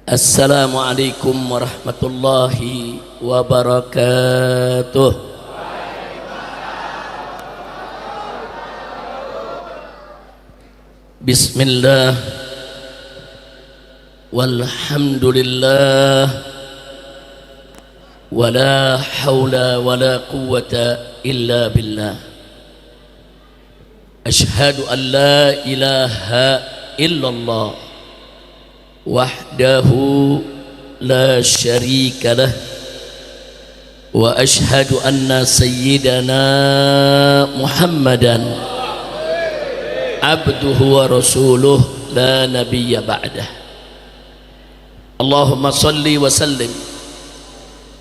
Assalamualaikum warahmatullahi wabarakatuh. Bismillah walhamdulillah wala hawla wala quwwata illa billah. Ashhadu an la ilaha illallah wahdahu la syarika lah wa ashhadu anna sayyidana Muhammadan abduhu wa rasuluh la nabiyya ba'dah. Allahumma salli wa sallim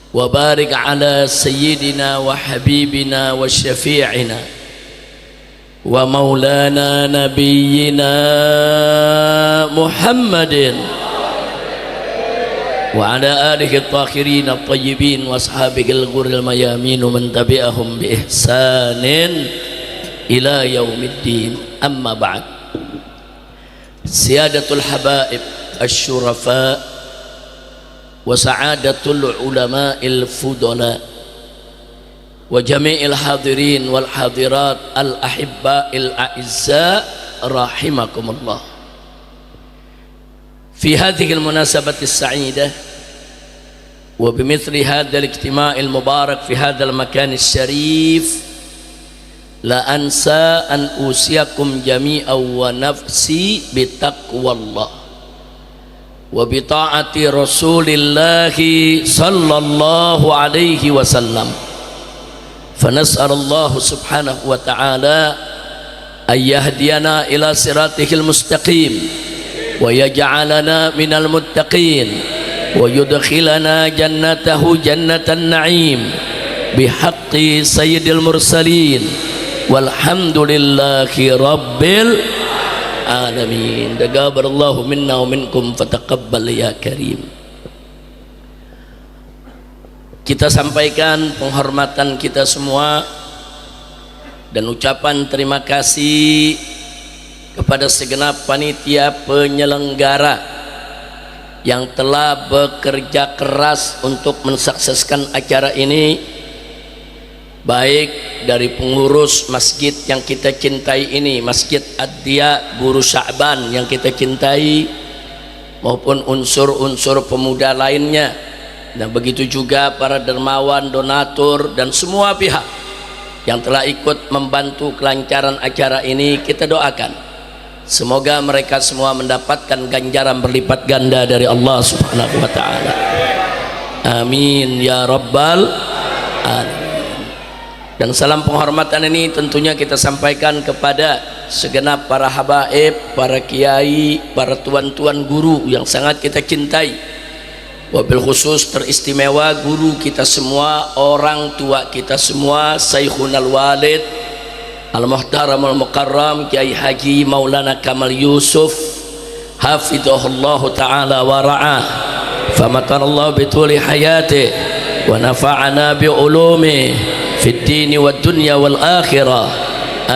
wa barik ala sayyidina wa habibina wa syafi'ina wa maulana nabiyyina Muhammadin wa ala alihi at-tahirin at-tayyibin wa ashabihi al-ghurril mayamin wa man tabi'ahum bi ihsanin ila yaumiddin. Amma ba'd. Siyadatul habaib asy-syurafa wa sa'adatul ulama'il fudala wa jami'il hadirin wal hadirat al ahibba'il a'izza rahimakumullah. Fi hadhihi al munasabati as-sa'idah wa bimithli hadha al ijtima'il mubarak fi hadha al makan asy-syarif la ansa an usiyakum jami'an wa nafsi bitaqwallah wa bita'ati rasulillahi sallallahu alaihi wasallam. فنسأل الله سبحانه وتعالى أن يهدينا إلى صراطه المستقيم ويجعلنا من المتقين ويدخلنا جنته جنة النعيم بحق سيد المرسلين والحمد لله رب العالمين. تقبل الله منا ومنكم فتقبل يا كريم. Kita sampaikan penghormatan kita semua dan ucapan terima kasih kepada segenap panitia penyelenggara yang telah bekerja keras untuk mensukseskan acara ini, baik dari pengurus masjid yang kita cintai ini, Masjid Ad-Diya Guru Sya'ban yang kita cintai, maupun unsur-unsur pemuda lainnya. Dan begitu juga para dermawan, donatur, dan semua pihak yang telah ikut membantu kelancaran acara ini. Kita doakan semoga mereka semua mendapatkan ganjaran berlipat ganda dari Allah Subhanahu wa ta'ala. Amin ya rabbal alamin. Dan salam penghormatan ini tentunya kita sampaikan kepada segenap para habaib, para kiai, para tuan-tuan guru yang sangat kita cintai. Wabil khusus teristimewa guru kita semua, orang tua kita semua, Syekhunal Walid Al-Muhtaram Al-Mukarram Kiai Haji Maulana Kamal Yusuf hafidhahullah ta'ala wa ra'ah, famatanallahu bituli hayati wa nafa'ana bi ulumi fid dini wad dunya wal akhirah.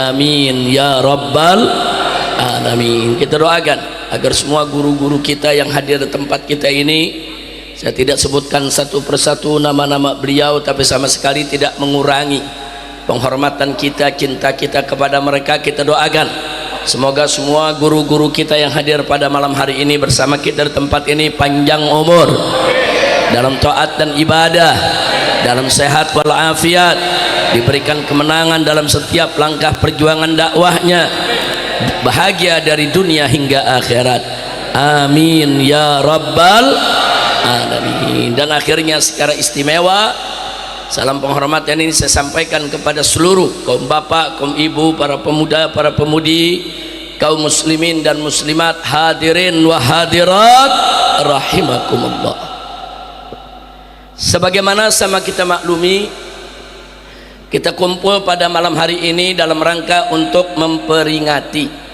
Amin ya rabbal alamin. Kita doakan agar semua guru-guru kita yang hadir di tempat kita ini, saya tidak sebutkan satu persatu nama-nama beliau, tapi sama sekali tidak mengurangi penghormatan kita, cinta kita kepada mereka. Kita doakan semoga semua guru-guru kita yang hadir pada malam hari ini bersama kita di tempat ini panjang umur dalam taat dan ibadah, dalam sehat walafiat, diberikan kemenangan dalam setiap langkah perjuangan dakwahnya, bahagia dari dunia hingga akhirat. Amin ya rabbal alamin. Dan akhirnya secara istimewa salam penghormatan ini saya sampaikan kepada seluruh kaum bapak, kaum ibu, para pemuda, para pemudi, kaum muslimin dan muslimat, hadirin wa hadirat rahimakumullah. Sebagaimana sama kita maklumi, kita kumpul pada malam hari ini dalam rangka untuk memperingati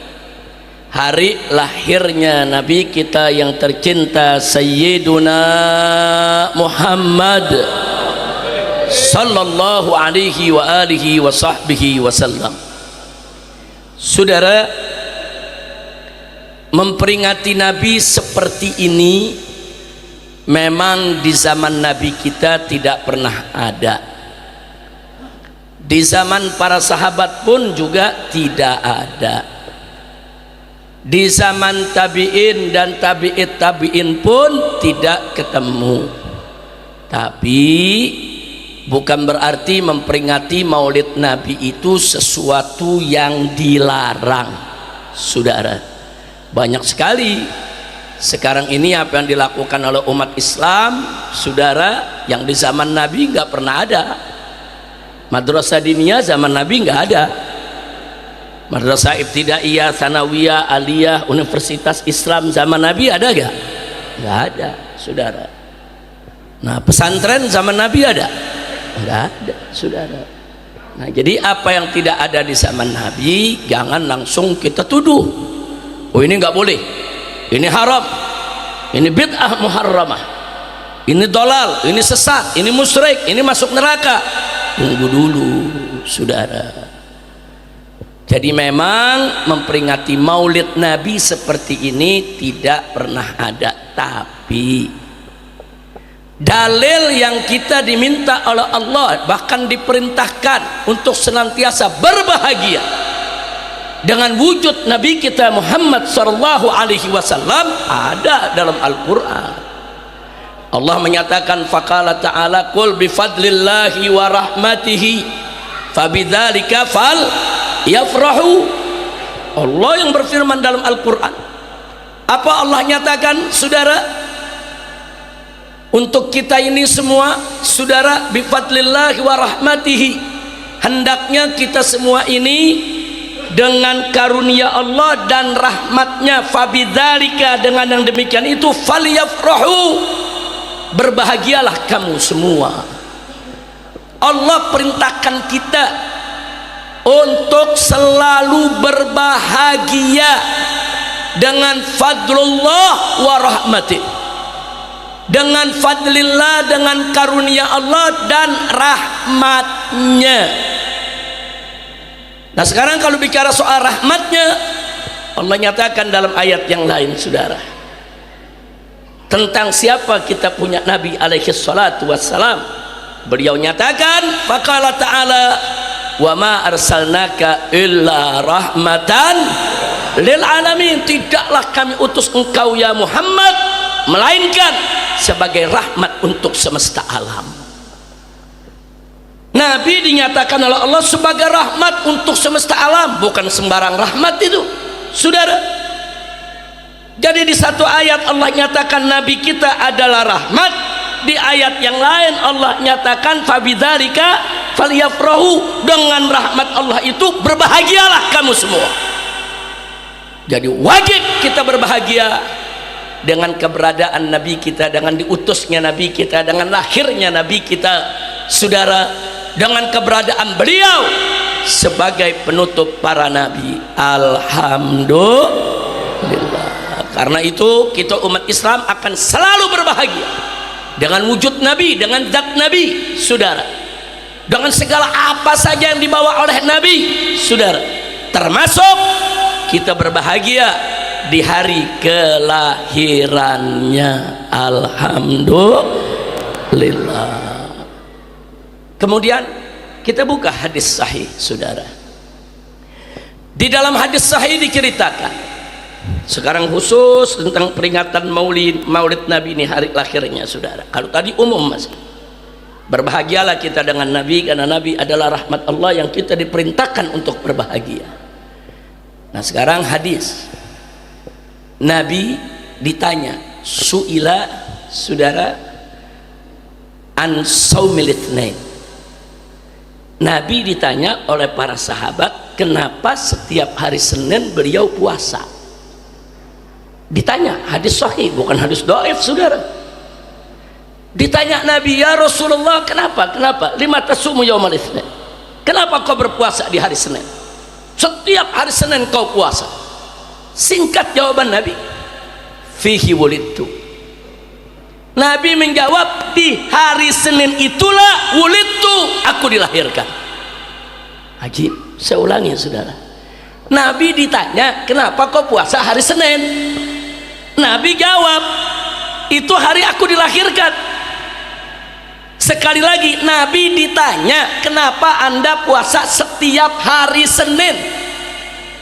hari lahirnya Nabi kita yang tercinta Sayyiduna Muhammad sallallahu alaihi wa alihi wa sahbihi wasallam. Saudara, memperingati Nabi seperti ini memang di zaman Nabi kita tidak pernah ada, di zaman para sahabat pun juga tidak ada, di zaman tabi'in dan tabi'it tabi'in pun tidak ketemu. Tapi bukan berarti memperingati maulid Nabi itu sesuatu yang dilarang. Saudara, banyak sekali sekarang ini apa yang dilakukan oleh umat Islam, saudara, yang di zaman Nabi nggak pernah ada. Madrasah diniyah zaman Nabi nggak ada, madrasah ibtidaiyah, tsanawiyah, aliyah, universitas Islam zaman Nabi ada gak? Nggak ada, saudara. Nah, pesantren zaman Nabi ada? Nggak ada, saudara. Nah, jadi apa yang tidak ada di zaman Nabi jangan langsung kita tuduh, oh ini nggak boleh, ini haram, ini bid'ah muharramah, ini dolal, ini sesat, ini musyrik, ini masuk neraka. Tunggu dulu, saudara. Jadi memang memperingati maulid Nabi seperti ini tidak pernah ada. Tapi dalil yang kita diminta oleh Allah, bahkan diperintahkan untuk senantiasa berbahagia dengan wujud Nabi kita Muhammad sallallahu alaihi wasallam, ada dalam Al-Quran. Allah menyatakan, faqala ta'ala qul bifadlillahi wa rahmatihi fabidzalika fal yafrahu. Allah yang berfirman dalam Al-Quran. Apa Allah nyatakan, saudara? Untuk kita ini semua, saudara, bifadlillahi wa rahmatihi, hendaknya kita semua ini dengan karunia Allah dan rahmatnya, fabidzalika, dengan yang demikian itu, falyafrahu, berbahagialah kamu semua. Allah perintahkan kita untuk selalu berbahagia dengan fadlullah wa rahmatih, dengan fadlillah, dengan karunia Allah dan rahmatnya. Nah, sekarang kalau bicara soal rahmatnya, Allah nyatakan dalam ayat yang lain, saudara, tentang siapa kita punya Nabi alaihi salatu wassalam. Beliau nyatakan, faqala ta'ala wa ma arsalnaka illa rahmatan lil alamin, tidaklah kami utus engkau ya Muhammad melainkan sebagai rahmat untuk semesta alam. Nabi dinyatakan oleh Allah sebagai rahmat untuk semesta alam, bukan sembarang rahmat itu, saudara. Jadi di satu ayat Allah nyatakan Nabi kita adalah rahmat, di ayat yang lain Allah nyatakan fabidzalika falyafrahu, dengan rahmat Allah itu berbahagialah kamu semua. Jadi wajib kita berbahagia dengan keberadaan Nabi kita, dengan diutusnya Nabi kita, dengan lahirnya Nabi kita, saudara, dengan keberadaan beliau sebagai penutup para nabi. Alhamdulillah. Karena itu kita umat Islam akan selalu berbahagia dengan wujud Nabi, dengan zat Nabi, saudara, dengan segala apa saja yang dibawa oleh Nabi, saudara, termasuk kita berbahagia di hari kelahirannya. Alhamdulillah. Kemudian kita buka hadis sahih, saudara. Di dalam hadis sahih diceritakan, sekarang khusus tentang peringatan maulid Nabi ini, hari lahirnya, saudara. Kalau tadi umum mas, berbahagialah kita dengan Nabi, karena Nabi adalah rahmat Allah yang kita diperintahkan untuk berbahagia. Nah, sekarang hadis Nabi ditanya, su'ila, saudara, an saumil itsnain. Nabi ditanya oleh para sahabat, kenapa setiap hari Senin beliau puasa? Ditanya, hadis sahih, bukan hadis dhaif, saudara. Ditanya Nabi, ya Rasulullah, kenapa lima tasumu yaumal itsnain, kenapa kau berpuasa di hari Senin? Setiap hari Senin kau puasa. Singkat jawaban Nabi, fihi wulidtu. Nabi menjawab, di hari Senin itulah wulidtu, aku dilahirkan. Ajib. Saya ulangi, saudara. Nabi ditanya, kenapa kau puasa hari Senin? Nabi jawab, itu hari aku dilahirkan. Sekali lagi, Nabi ditanya, kenapa Anda puasa setiap hari Senin?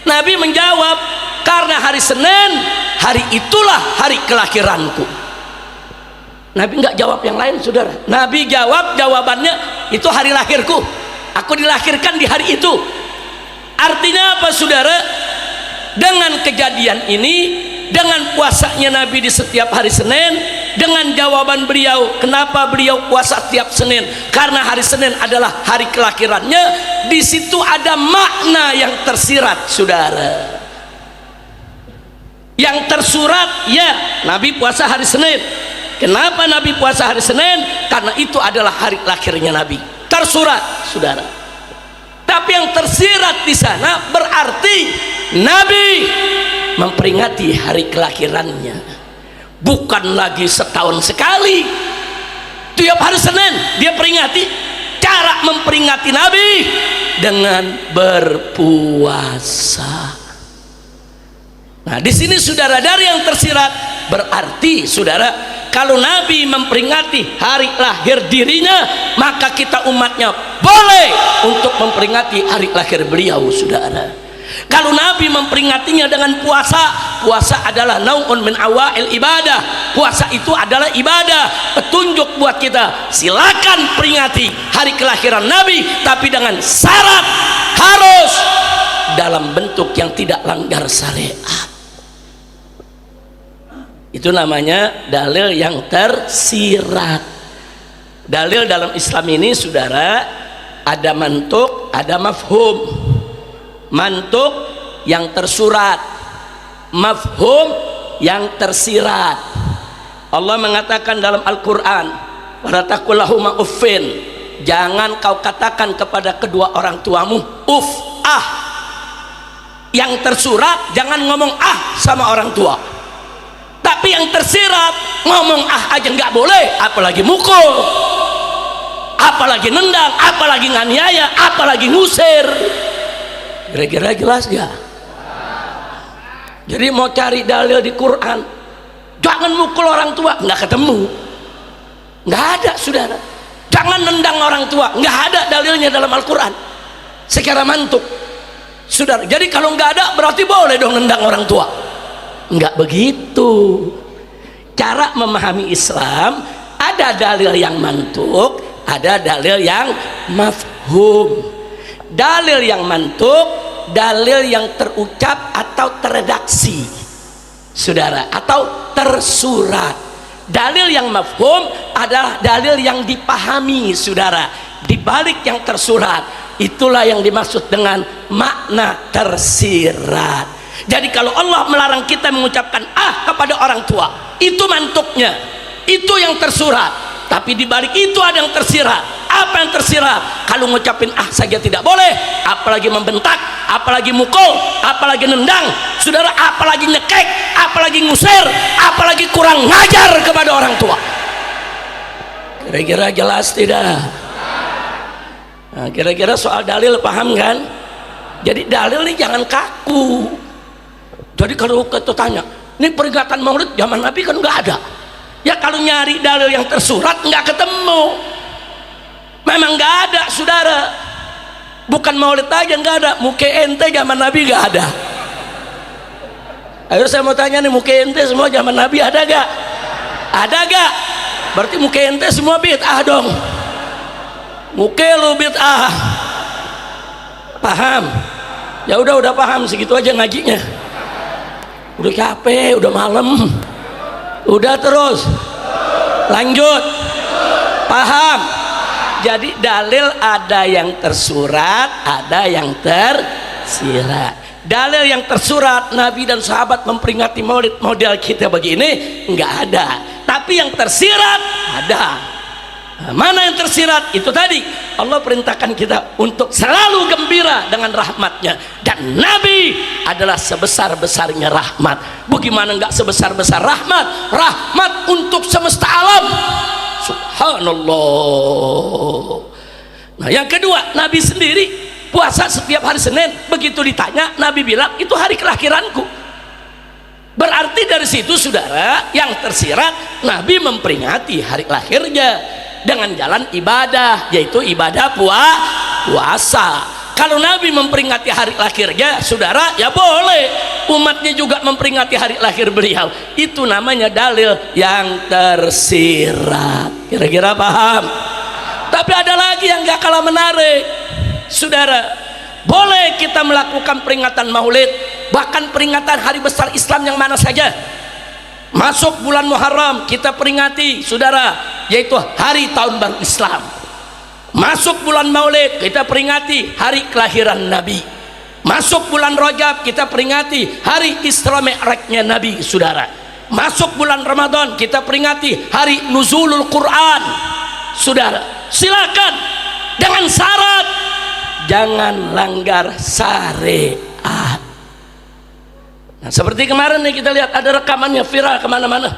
Nabi menjawab, karena hari Senin, hari itulah hari kelahiranku. Nabi nggak jawab yang lain, saudara. Nabi jawab, jawabannya itu hari lahirku, aku dilahirkan di hari itu. Artinya apa, saudara? Dengan kejadian ini, dengan puasanya Nabi di setiap hari Senin, dengan jawaban beliau kenapa beliau puasa setiap Senin, karena hari Senin adalah hari kelahirannya, di situ ada makna yang tersirat, saudara. Yang tersurat, ya, Nabi puasa hari Senin. Kenapa Nabi puasa hari Senin? Karena itu adalah hari lahirnya Nabi. Tersurat, saudara. Tapi yang tersirat di sana berarti Nabi memperingati hari kelahirannya, bukan lagi setahun sekali. Tiap hari Senin dia peringati. Cara memperingati Nabi dengan berpuasa. Nah, di sini saudara, dari yang tersirat berarti, saudara, kalau Nabi memperingati hari lahir dirinya, maka kita umatnya boleh untuk memperingati hari lahir beliau, saudara. Kalau Nabi memperingatinya dengan puasa, puasa adalah nau'un min awail ibadah. Puasa itu adalah ibadah, petunjuk buat kita. Silakan peringati hari kelahiran Nabi, tapi dengan syarat harus dalam bentuk yang tidak langgar syariat. Itu namanya dalil yang tersirat. Dalil dalam Islam ini, saudara, ada mantuk, ada mafhum. Mantuk yang tersurat, mafhum yang tersirat. Allah mengatakan dalam Al-Quran, wala taqul lahuma uffin, jangan kau katakan kepada kedua orang tuamu uff, ah. Yang tersurat, jangan ngomong ah sama orang tua. Tapi yang tersirat, ngomong ah aja nggak boleh, apalagi mukul, apalagi nendang, apalagi nganiaya, apalagi ngusir. Kira-kira jelas gak? Jadi mau cari dalil di Quran, jangan mukul orang tua, nggak ketemu, nggak ada, saudara. Jangan nendang orang tua, nggak ada dalilnya dalam Al-Quran secara mantuk, saudara. Jadi kalau nggak ada, berarti boleh dong nendang orang tua. Nggak begitu cara memahami Islam. Ada dalil yang mantuk, ada dalil yang mafhum. Dalil yang mantuk, dalil yang terucap atau teredaksi, saudara, atau tersurat. Dalil yang mafhum adalah dalil yang dipahami, saudara, di balik yang tersurat. Itulah yang dimaksud dengan makna tersirat. Jadi kalau Allah melarang kita mengucapkan ah kepada orang tua, itu mantuknya, itu yang tersurat. Tapi di balik itu ada yang tersirat. Apa yang tersirat? Kalau ngucapin ah saja tidak boleh, apalagi membentak, apalagi mukul, apalagi nendang, saudara, apalagi nyekek, apalagi ngusir, apalagi kurang ngajar kepada orang tua. Kira-kira jelas tidak? Nah, kira-kira soal dalil paham kan? Jadi dalil ini jangan kaku. Jadi kalau kita tanya, ini peringatan Maulid zaman Nabi kan nggak ada. Ya kalau nyari dalil yang tersurat nggak ketemu. Memang nggak ada, saudara. Bukan Maulid aja nggak ada, muke ente zaman Nabi nggak ada. Ayo saya mau tanya nih, muke ente semua zaman Nabi ada gak? Ada gak? Berarti muke ente semua bid'ah dong. Muke lu bid'ah. Paham? Ya udah paham, segitu aja ngajinya. Udah capek, udah malam. Udah terus lanjut. Paham? Jadi dalil ada yang tersurat, ada yang tersirat. Dalil yang tersurat, Nabi dan sahabat memperingati Maulid model kita begini nggak ada. Tapi yang tersirat ada. Nah, mana yang tersirat? Itu tadi Allah perintahkan kita untuk selalu gembira dengan rahmatnya. Dan Nabi adalah sebesar-besarnya rahmat. Bagaimana nggak sebesar-besar rahmat? Rahmat untuk semesta alam. Subhanallah. Nah, yang kedua, Nabi sendiri puasa setiap hari Senin. Begitu ditanya, Nabi bilang itu hari kelahiranku. Berarti dari situ saudara yang tersirat Nabi memperingati hari lahirnya dengan jalan ibadah, yaitu ibadah puasa. Kalau Nabi memperingati hari lahirnya saudara, ya boleh umatnya juga memperingati hari lahir beliau. Itu namanya dalil yang tersirat. Kira-kira paham? Tapi ada lagi yang gak kalah menarik saudara. Boleh kita melakukan peringatan maulid, bahkan peringatan hari besar Islam yang mana saja. Masuk bulan Muharram kita peringati saudara, yaitu hari tahun baru Islam. Masuk bulan Maulid kita peringati hari kelahiran Nabi. Masuk bulan Rajab kita peringati hari Isra Mi'rajnya Nabi saudara. Masuk bulan Ramadan kita peringati hari nuzulul Quran saudara. Silakan, dengan syarat jangan langgar syariat. Nah, seperti kemarin nih kita lihat ada rekamannya viral kemana-mana.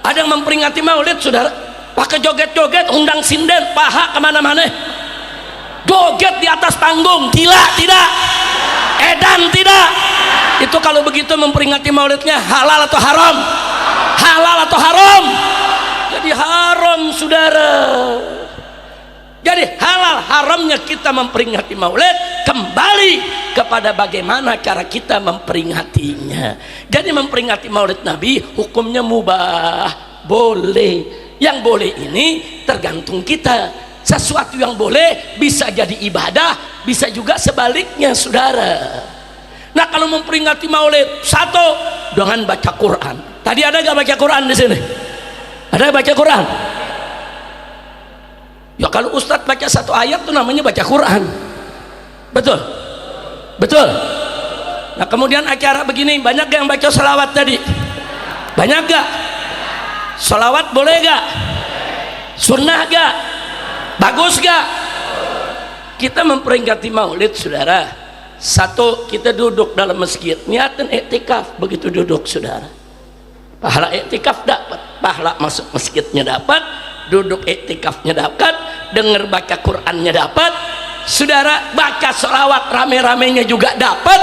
Ada yang memperingati maulid saudara, pakai joget-joget, undang sinden, paha kemana-mana, joget di atas panggung. Gila tidak? Edan tidak? Itu kalau begitu memperingati maulidnya halal atau haram? Halal atau haram? Jadi haram saudara. Jadi halal haramnya kita memperingati maulid kembali kepada bagaimana cara kita memperingatinya. Jadi memperingati maulid Nabi hukumnya mubah, boleh. Yang boleh ini tergantung kita. Sesuatu yang boleh bisa jadi ibadah, bisa juga sebaliknya saudara. Nah, kalau memperingati maulid, satu, dengan baca Quran. Tadi ada gak baca Quran di sini? Ada baca Quran? Ya kalau ustadz baca satu ayat itu namanya baca Quran. Betul? Betul? Nah kemudian acara begini, banyak gak yang baca salawat tadi? Banyak gak? Salawat boleh gak? Sunnah gak? Bagus gak? Kita memperingati maulid saudara, satu, kita duduk dalam masjid niatan iktikaf. Begitu duduk saudara, pahala iktikaf dapat, pahala masuk masjidnya dapat, duduk iktikafnya dapat, dengar baca Qurannya dapat saudara, baca sholawat rame-ramenya juga dapat.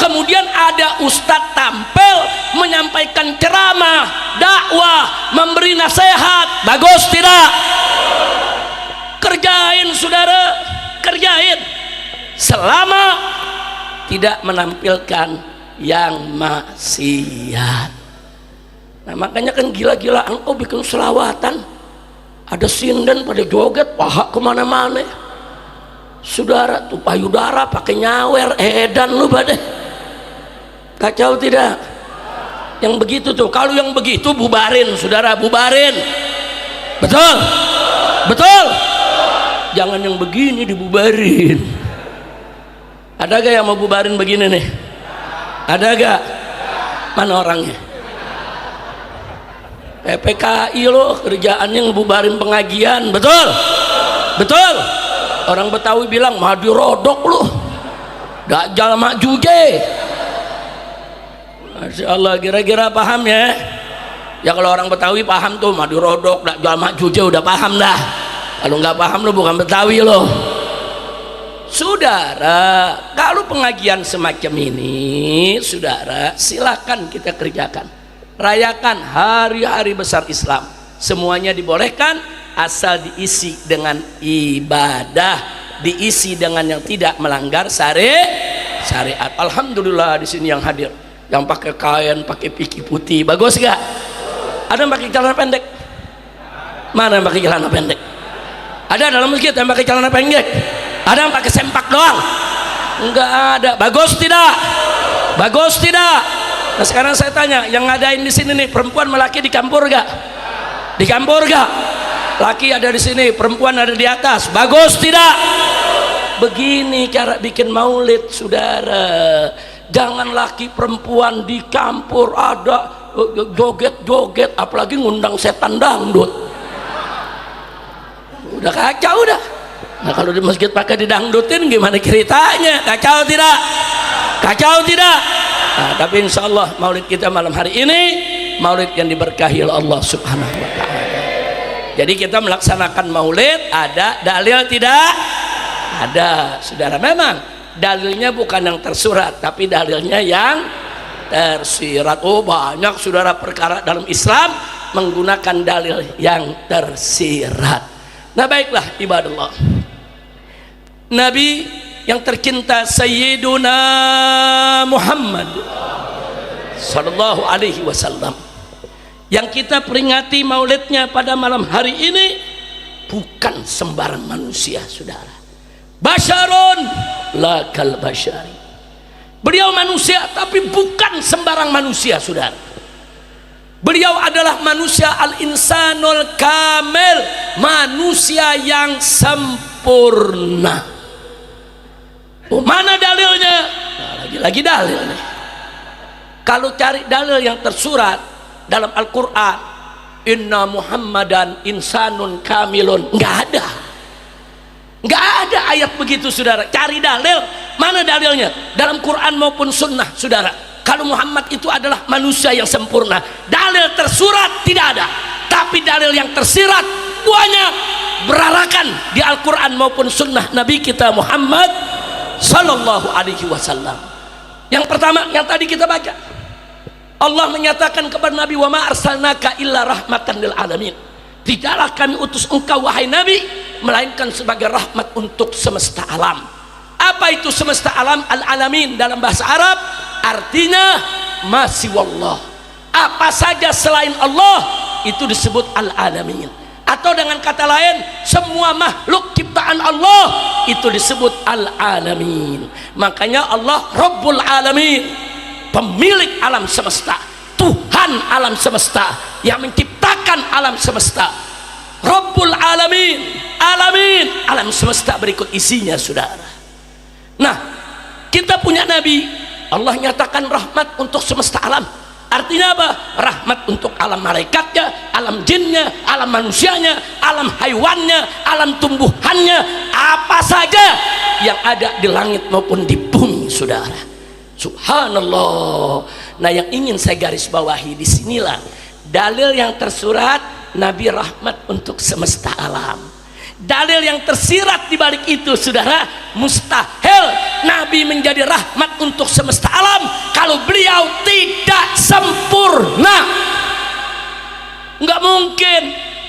Kemudian ada ustadz tampil menyampaikan ceramah, dakwah, memberi nasihat. Bagus tidak? Kerjain saudara, kerjain selama tidak menampilkan yang maksiat. Nah makanya kan gila-gilaan kau bikin selawatan, ada sinden pada joget, paha kemana-mana saudara, tuh payudara pakai nyawer, edan lu pada kacau tidak? Yang begitu tuh, kalau yang begitu bubarin saudara, bubarin. Betul? Betul? Jangan yang begini dibubarin. Ada gak yang mau bubarin begini nih? Ada gak? Mana orangnya? PPKI loh kerjaannya ngebubarin pengajian. Betul? Betul? Orang Betawi bilang mah dirodok loh, Dajjal mak juje. Masya Allah, kira-kira paham ya? Ya kalau orang Betawi paham tuh mah dirodok, Dajjal mak juje, udah paham dah. Kalau nggak paham lo bukan Betawi loh saudara. Kalau pengajian semacam ini saudara, silakan kita kerjakan, rayakan hari-hari besar Islam, semuanya dibolehkan asal diisi dengan ibadah, diisi dengan yang tidak melanggar syariat. Alhamdulillah di sini yang hadir yang pakai kain, pakai piki putih, bagus gak? Ada yang pakai celana pendek? Mana yang pakai celana pendek? Ada dalam masjid yang pakai celana pendek? Ada yang pakai sempak doang? Enggak ada. Bagus tidak? Bagus tidak? Nah sekarang saya tanya, yang ngadain di sini nih perempuan sama laki dicampur gak? Dicampur gak? Laki ada di sini, perempuan ada di atas. Bagus tidak? Begini cara bikin maulid saudara. Jangan laki perempuan dicampur, ada joget-joget, apalagi ngundang setan dangdut. Udah kacau dah. Nah kalau di masjid pakai didangdutin gimana ceritanya? Kacau tidak? Kacau tidak? Nah, tapi insya Allah maulid kita malam hari ini maulid yang diberkahi oleh Allah subhanahu wa ta'ala. Jadi kita melaksanakan maulid, ada dalil tidak? Ada saudara. Memang dalilnya bukan yang tersurat, tapi dalilnya yang tersirat. Oh, banyak saudara perkara dalam Islam menggunakan dalil yang tersirat. Nah, baiklah ibadallah, Nabi yang tercinta Sayyiduna Muhammad sallallahu alaihi wasallam yang kita peringati maulidnya pada malam hari ini bukan sembarang manusia saudara. Basyarun la kal basyari. Beliau manusia tapi bukan sembarang manusia saudara. Beliau adalah manusia al-insanul kamil, manusia yang sempurna. Oh, mana dalilnya? Nah, lagi-lagi dalil nih. Kalau cari dalil yang tersurat dalam Al-Quran, inna Muhammadan insanun kamilun, nggak ada. Nggak ada ayat begitu saudara. Cari dalil, mana dalilnya? Dalam Quran maupun sunnah saudara. Kalau Muhammad itu adalah manusia yang sempurna, dalil tersurat tidak ada. Tapi dalil yang tersirat banyak, berarakan di Al-Quran maupun sunnah Nabi kita Muhammad sallallahu alaihi wasallam. Yang pertama yang tadi kita baca, Allah menyatakan kepada Nabi, wa ma arsalnaka illa rahmatan lil alamin. Tidaklah kami utus engkau wahai Nabi melainkan sebagai rahmat untuk semesta alam. Apa itu semesta alam? Al-alamin dalam bahasa Arab artinya masih wallah. Apa saja selain Allah itu disebut al-alamin. Atau dengan kata lain, semua makhluk ciptaan Allah itu disebut al-alamin. Makanya Allah Rabbul Alamin, pemilik alam semesta, Tuhan alam semesta yang menciptakan alam semesta. Rabbul Alamin, alamin, alam semesta berikut isinya saudara. Nah, kita punya Nabi, Allah nyatakan rahmat untuk semesta alam. Artinya apa? Rahmat untuk alam malaikatnya, alam jinnya, alam manusianya, alam haiwannya, alam tumbuhannya, apa saja yang ada di langit maupun di bumi saudara. Subhanallah. Nah, yang ingin saya garis bawahi di sinilah dalil yang tersurat Nabi rahmat untuk semesta alam. Dalil yang tersirat di balik itu saudara, mustahil Nabi menjadi rahmat untuk semesta alam kalau beliau tidak sempurna. Nggak mungkin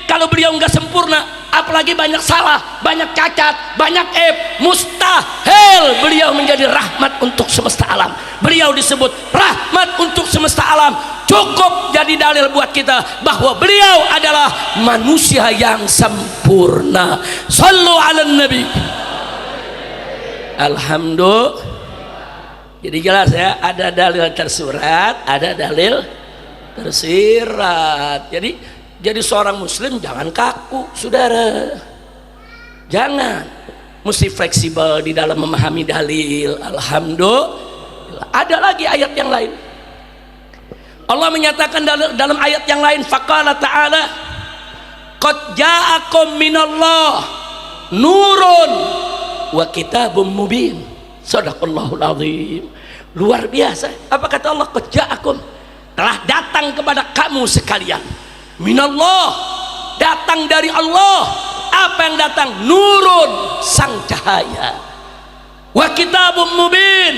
kalau beliau nggak sempurna, apalagi banyak salah, banyak cacat, banyak aib. Mustahil beliau menjadi rahmat untuk semesta alam. Beliau disebut rahmat untuk semesta alam. Cukup jadi dalil buat kita bahwa beliau adalah manusia yang sempurna. Sallu ala nabi. Alhamdulillah. Jadi jelas ya, ada dalil tersurat, ada dalil tersirat. Jadi seorang muslim jangan kaku saudara, jangan, mesti fleksibel di dalam memahami dalil. Alhamdulillah. Ada lagi ayat yang lain, Allah menyatakan dalam ayat yang lain, faqala ta'ala qad ja'akum minallah nurun wa kitabum mubin. Shadaqallahul azim. Luar biasa. Apa kata Allah? Qad ja'akum, telah datang kepada kamu sekalian, minallah, datang dari Allah. Apa yang datang? Nurun, sang cahaya, wa kitabum mubin,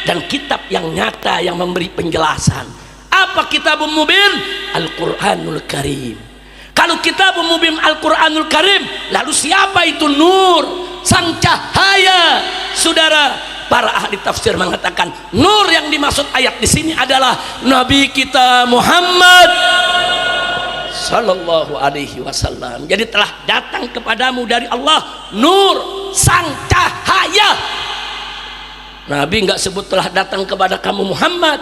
dan kitab yang nyata yang memberi penjelasan. Apa kitabum mubin? Al-Quranul Karim. Kalau kitabum mubin Al-Quranul Karim, lalu siapa itu nur, sang cahaya saudara? Para ahli tafsir mengatakan nur yang dimaksud ayat di sini adalah Nabi kita Muhammad sallallahu alaihi wasallam. Jadi telah datang kepadamu dari Allah nur, sang cahaya. Nabi nggak sebut telah datang kepada kamu Muhammad,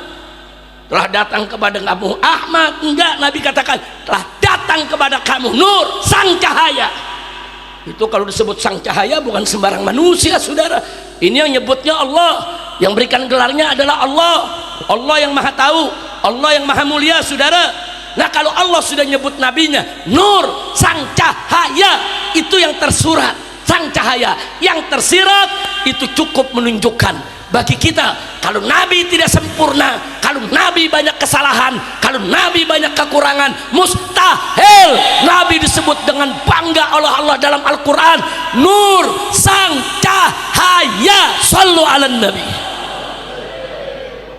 telah datang kepada kamu Ahmad, enggak. Nabi katakan telah datang kepada kamu nur, sang cahaya. Itu kalau disebut sang cahaya bukan sembarang manusia saudara. Ini yang nyebutnya Allah, yang berikan gelarnya adalah Allah. Allah yang maha tahu, Allah yang maha mulia saudara. Nah, kalau Allah sudah nyebut nabinya nur, sang cahaya, itu yang tersurat, sang cahaya. Yang tersirat itu cukup menunjukkan bagi kita kalau Nabi tidak sempurna, kalau Nabi banyak kesalahan, kalau Nabi banyak kekurangan, mustahil Nabi disebut dengan bangga oleh Allah dalam Al-Quran nur, sang cahaya. Sallu ala nabi.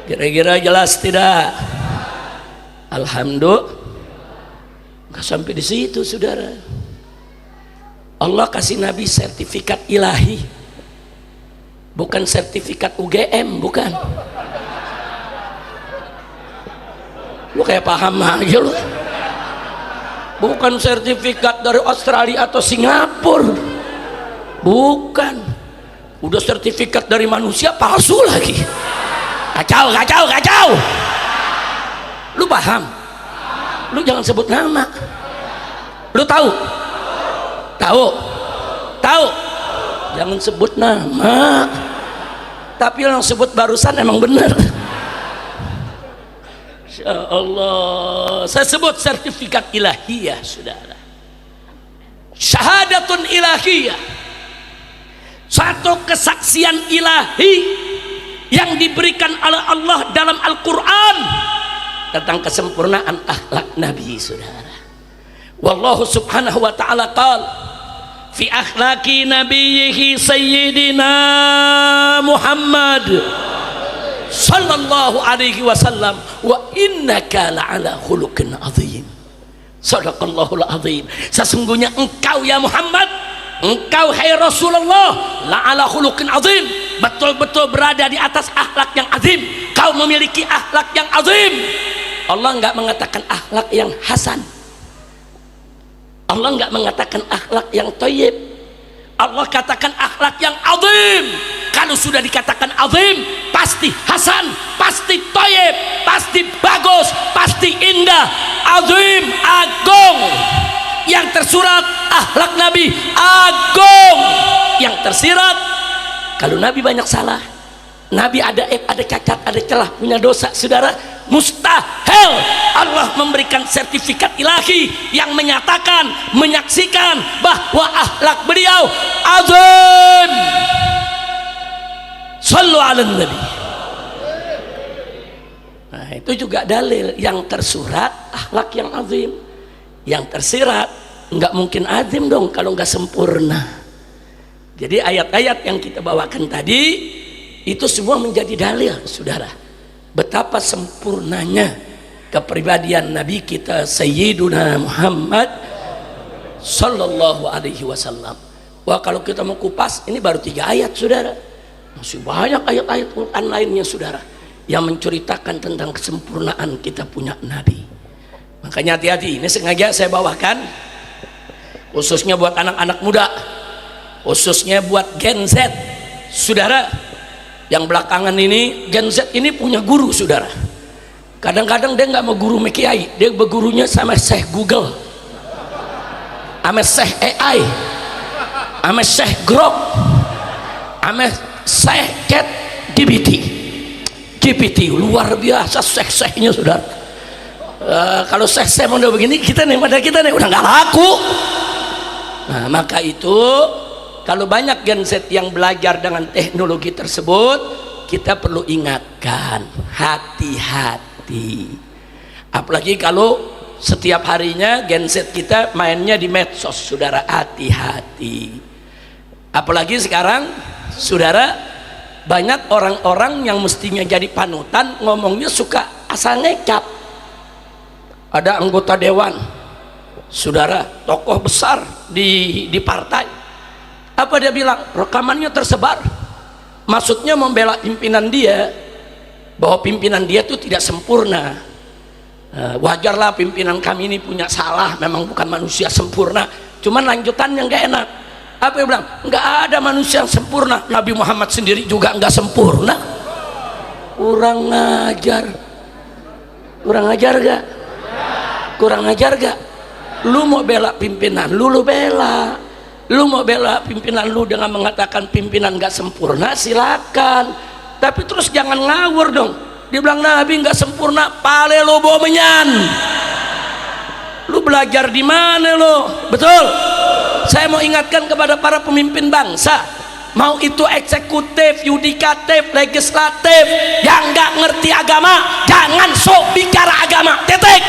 Kira-kira jelas tidak? Alhamdulillah. Nggak sampai di situ, saudara. Allah kasih Nabi sertifikat ilahi, bukan sertifikat UGM, bukan. Lu kayak paham aja lu. Bukan sertifikat dari Australia atau Singapura, bukan. Udah sertifikat dari manusia, palsu lagi. Kacau, kacau, kacau. Lu paham? Lu jangan sebut nama. Lu tahu? Tahu? Tahu? Jangan sebut nama. Tapi yang sebut barusan emang benar. Insya Allah. Saya sebut sertifikat ilahiyah, saudara. Syahadatun ilahiyah. Satu kesaksian ilahi yang diberikan oleh Allah dalam Al-Quran tentang kesempurnaan akhlak Nabi, saudara. Wallahu subhanahu wa ta'ala qala fi akhlaqi nabiyhi sayyidina Muhammad sallallahu alaihi wasallam wa innaka la'ala khuluqin azim. Sadaqallahul azim. Sesungguhnya engkau ya Muhammad, engkau hai Rasulullah, la'ala khuluqin azim, betul-betul berada di atas akhlak yang azim. Kau memiliki akhlak yang azim. Allah enggak mengatakan akhlak yang hasan. Allah enggak mengatakan akhlak yang thayyib. Allah katakan akhlak yang azim. Kalau sudah dikatakan azim, pasti hasan, pasti thayyib, pasti bagus, pasti indah. Azim, agung. Yang tersurat akhlak Nabi agung. Yang tersirat, kalau Nabi banyak salah, Nabi ada aib, ada cacat, ada celah, punya dosa, saudara, mustahil Allah memberikan sertifikat ilahi yang menyatakan, menyaksikan bahwa akhlak beliau azim. Sallu ala Nabi. Nah, itu juga dalil. Yang tersurat akhlak yang azim, yang tersirat nggak mungkin azim dong kalau nggak sempurna. Jadi ayat-ayat yang kita bawakan tadi itu semua menjadi dalil, saudara, betapa sempurnanya kepribadian Nabi kita Sayyiduna Muhammad sallallahu alaihi wasallam. Wah, kalau kita mau kupas, ini baru 3 ayat, saudara. Masih banyak ayat-ayat Quran lainnya, saudara, yang menceritakan tentang kesempurnaan kita punya Nabi. Makanya hati-hati, ini sengaja saya bawakan khususnya buat anak-anak muda, khususnya buat Gen Z, saudara. Yang belakangan ini, Gen Z ini punya guru, saudara. Kadang-kadang dia nggak mau guru Mekiai, dia bergurunya sama Syekh Google, sama Syekh AI, sama Syekh Grok, sama Syekh Cat GPT. Luar biasa Syekh-Syekhnya, saudara. Kalau Syekh model begini, kita nih udah nggak laku. Nah, maka itu kalau banyak Gen Z yang belajar dengan teknologi tersebut, kita perlu ingatkan, hati-hati. Apalagi kalau setiap harinya Gen Z kita mainnya di medsos, saudara, hati-hati. Apalagi sekarang, saudara, banyak orang-orang yang mestinya jadi panutan ngomongnya suka asal ngecap. Ada anggota dewan, saudara, tokoh besar di partai. Apa dia bilang? Rekamannya tersebar. Maksudnya membela pimpinan dia, bahwa pimpinan dia itu tidak sempurna. Wajarlah pimpinan kami ini punya salah, memang bukan manusia sempurna. Cuman lanjutannya nggak enak. Apa dia bilang? Nggak ada manusia yang sempurna. Nabi Muhammad sendiri juga nggak sempurna. Kurang ajar. Kurang ajar gak? Kurang ajar gak? Lu mau bela pimpinan, lu bela. Lu mau bela pimpinan lu dengan mengatakan pimpinan gak sempurna, silakan. Tapi terus jangan ngawur dong. Dia bilang Nabi gak sempurna, pale lu bawa menyan. Lu belajar di mana lu? Betul. Saya mau ingatkan kepada para pemimpin bangsa, mau itu eksekutif, yudikatif, legislatif, yang gak ngerti agama jangan sok bicara agama, titik.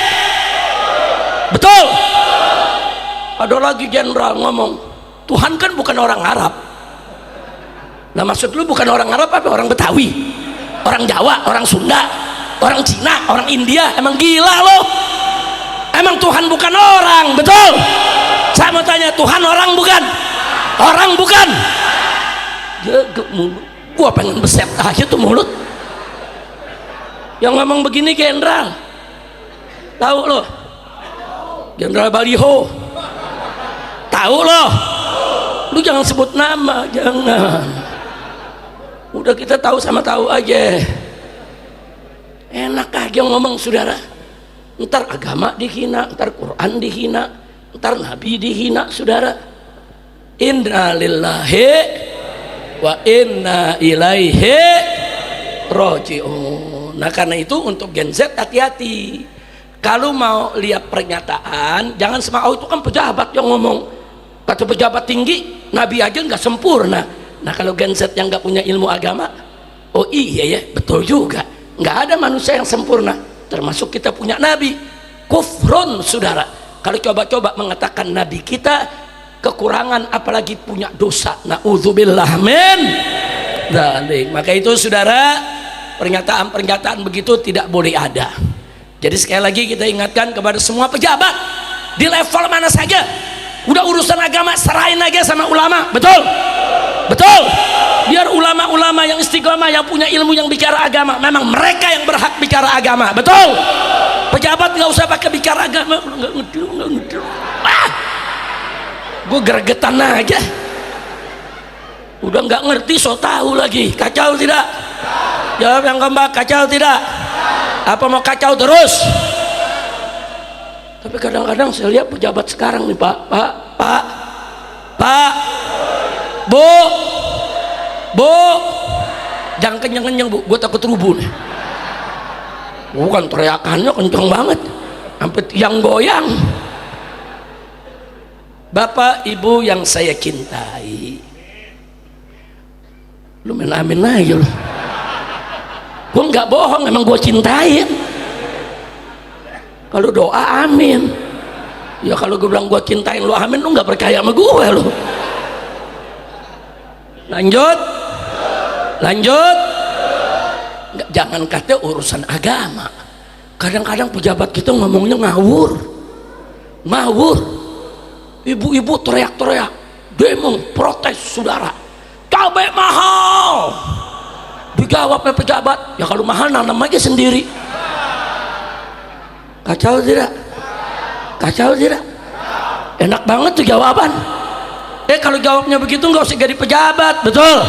Betul. Ada lagi jenderal ngomong, Tuhan kan bukan orang Arab. Nah, maksud lu bukan orang Arab apa? Orang Betawi. orang Jawa, orang Sunda, orang Cina, orang India. Emang gila lo? Emang Tuhan bukan orang, betul? Saya mau tanya, Tuhan orang bukan? Orang bukan? Gua pengen beset aja tuh mulut. Yang ngomong begini jenderal, tahu lo? Jenderal Baliho, tahu lo? Lu jangan sebut nama, jangan. Udah kita tahu sama tahu aja. Enak aja ngomong saudara. Ntar agama dihina, ntar Quran dihina, ntar Nabi dihina saudara. Inna lillahi wa inna ilaihi raji'un. Nah karena itu untuk Gen Z hati-hati. Kalau mau lihat pernyataan, jangan semua itu kan pejabat yang ngomong. Kata pejabat tinggi, Nabi aja nggak sempurna. Nah kalau Gen Z yang nggak punya ilmu agama, oh iya ya, betul juga. Nggak ada manusia yang sempurna, termasuk kita punya Nabi. Kufrun saudara. Kalau coba-coba mengatakan Nabi kita kekurangan, apalagi punya dosa. Na'udzubillah min dzalik. Maka itu saudara, pernyataan-pernyataan begitu tidak boleh ada. Jadi sekali lagi kita ingatkan kepada semua pejabat di level mana saja, udah urusan agama serahin aja sama ulama, betul? Betul? Biar ulama-ulama yang istiqomah, yang punya ilmu, yang bicara agama, memang mereka yang berhak bicara agama, betul? Pejabat nggak usah pakai bicara agama, nggak ngerti. Gue gregetan aja. Udah nggak ngerti, so tahu lagi. Kacau tidak? Jawab yang keempat, kacau tidak? Apa mau kacau terus? Tapi kadang-kadang saya lihat pejabat sekarang nih, Pak, Bu, jangan kenyang-kenyang Bu, gue takut rubuh nih. Bukan, teriakannya kenceng banget, sampai tiang goyang. Bapak Ibu yang saya cintai, lu main amin aja lu. Gue nggak bohong, emang gue cintain. Kalau doa amin, ya kalau gue bilang gue cintain lu amin, lu nggak percaya sama gue lu. Lanjut. Nggak, jangan kata urusan agama. Kadang-kadang pejabat kita ngomongnya ngawur. Ibu-ibu teriak-teriak, demo, protes saudara, cabai mahal. Dijawabnya pejabat, ya kalau mahal nanam aja sendiri. Kacau tidak? Enak banget tuh jawaban. Kalau jawabnya begitu nggak usah jadi pejabat, betul?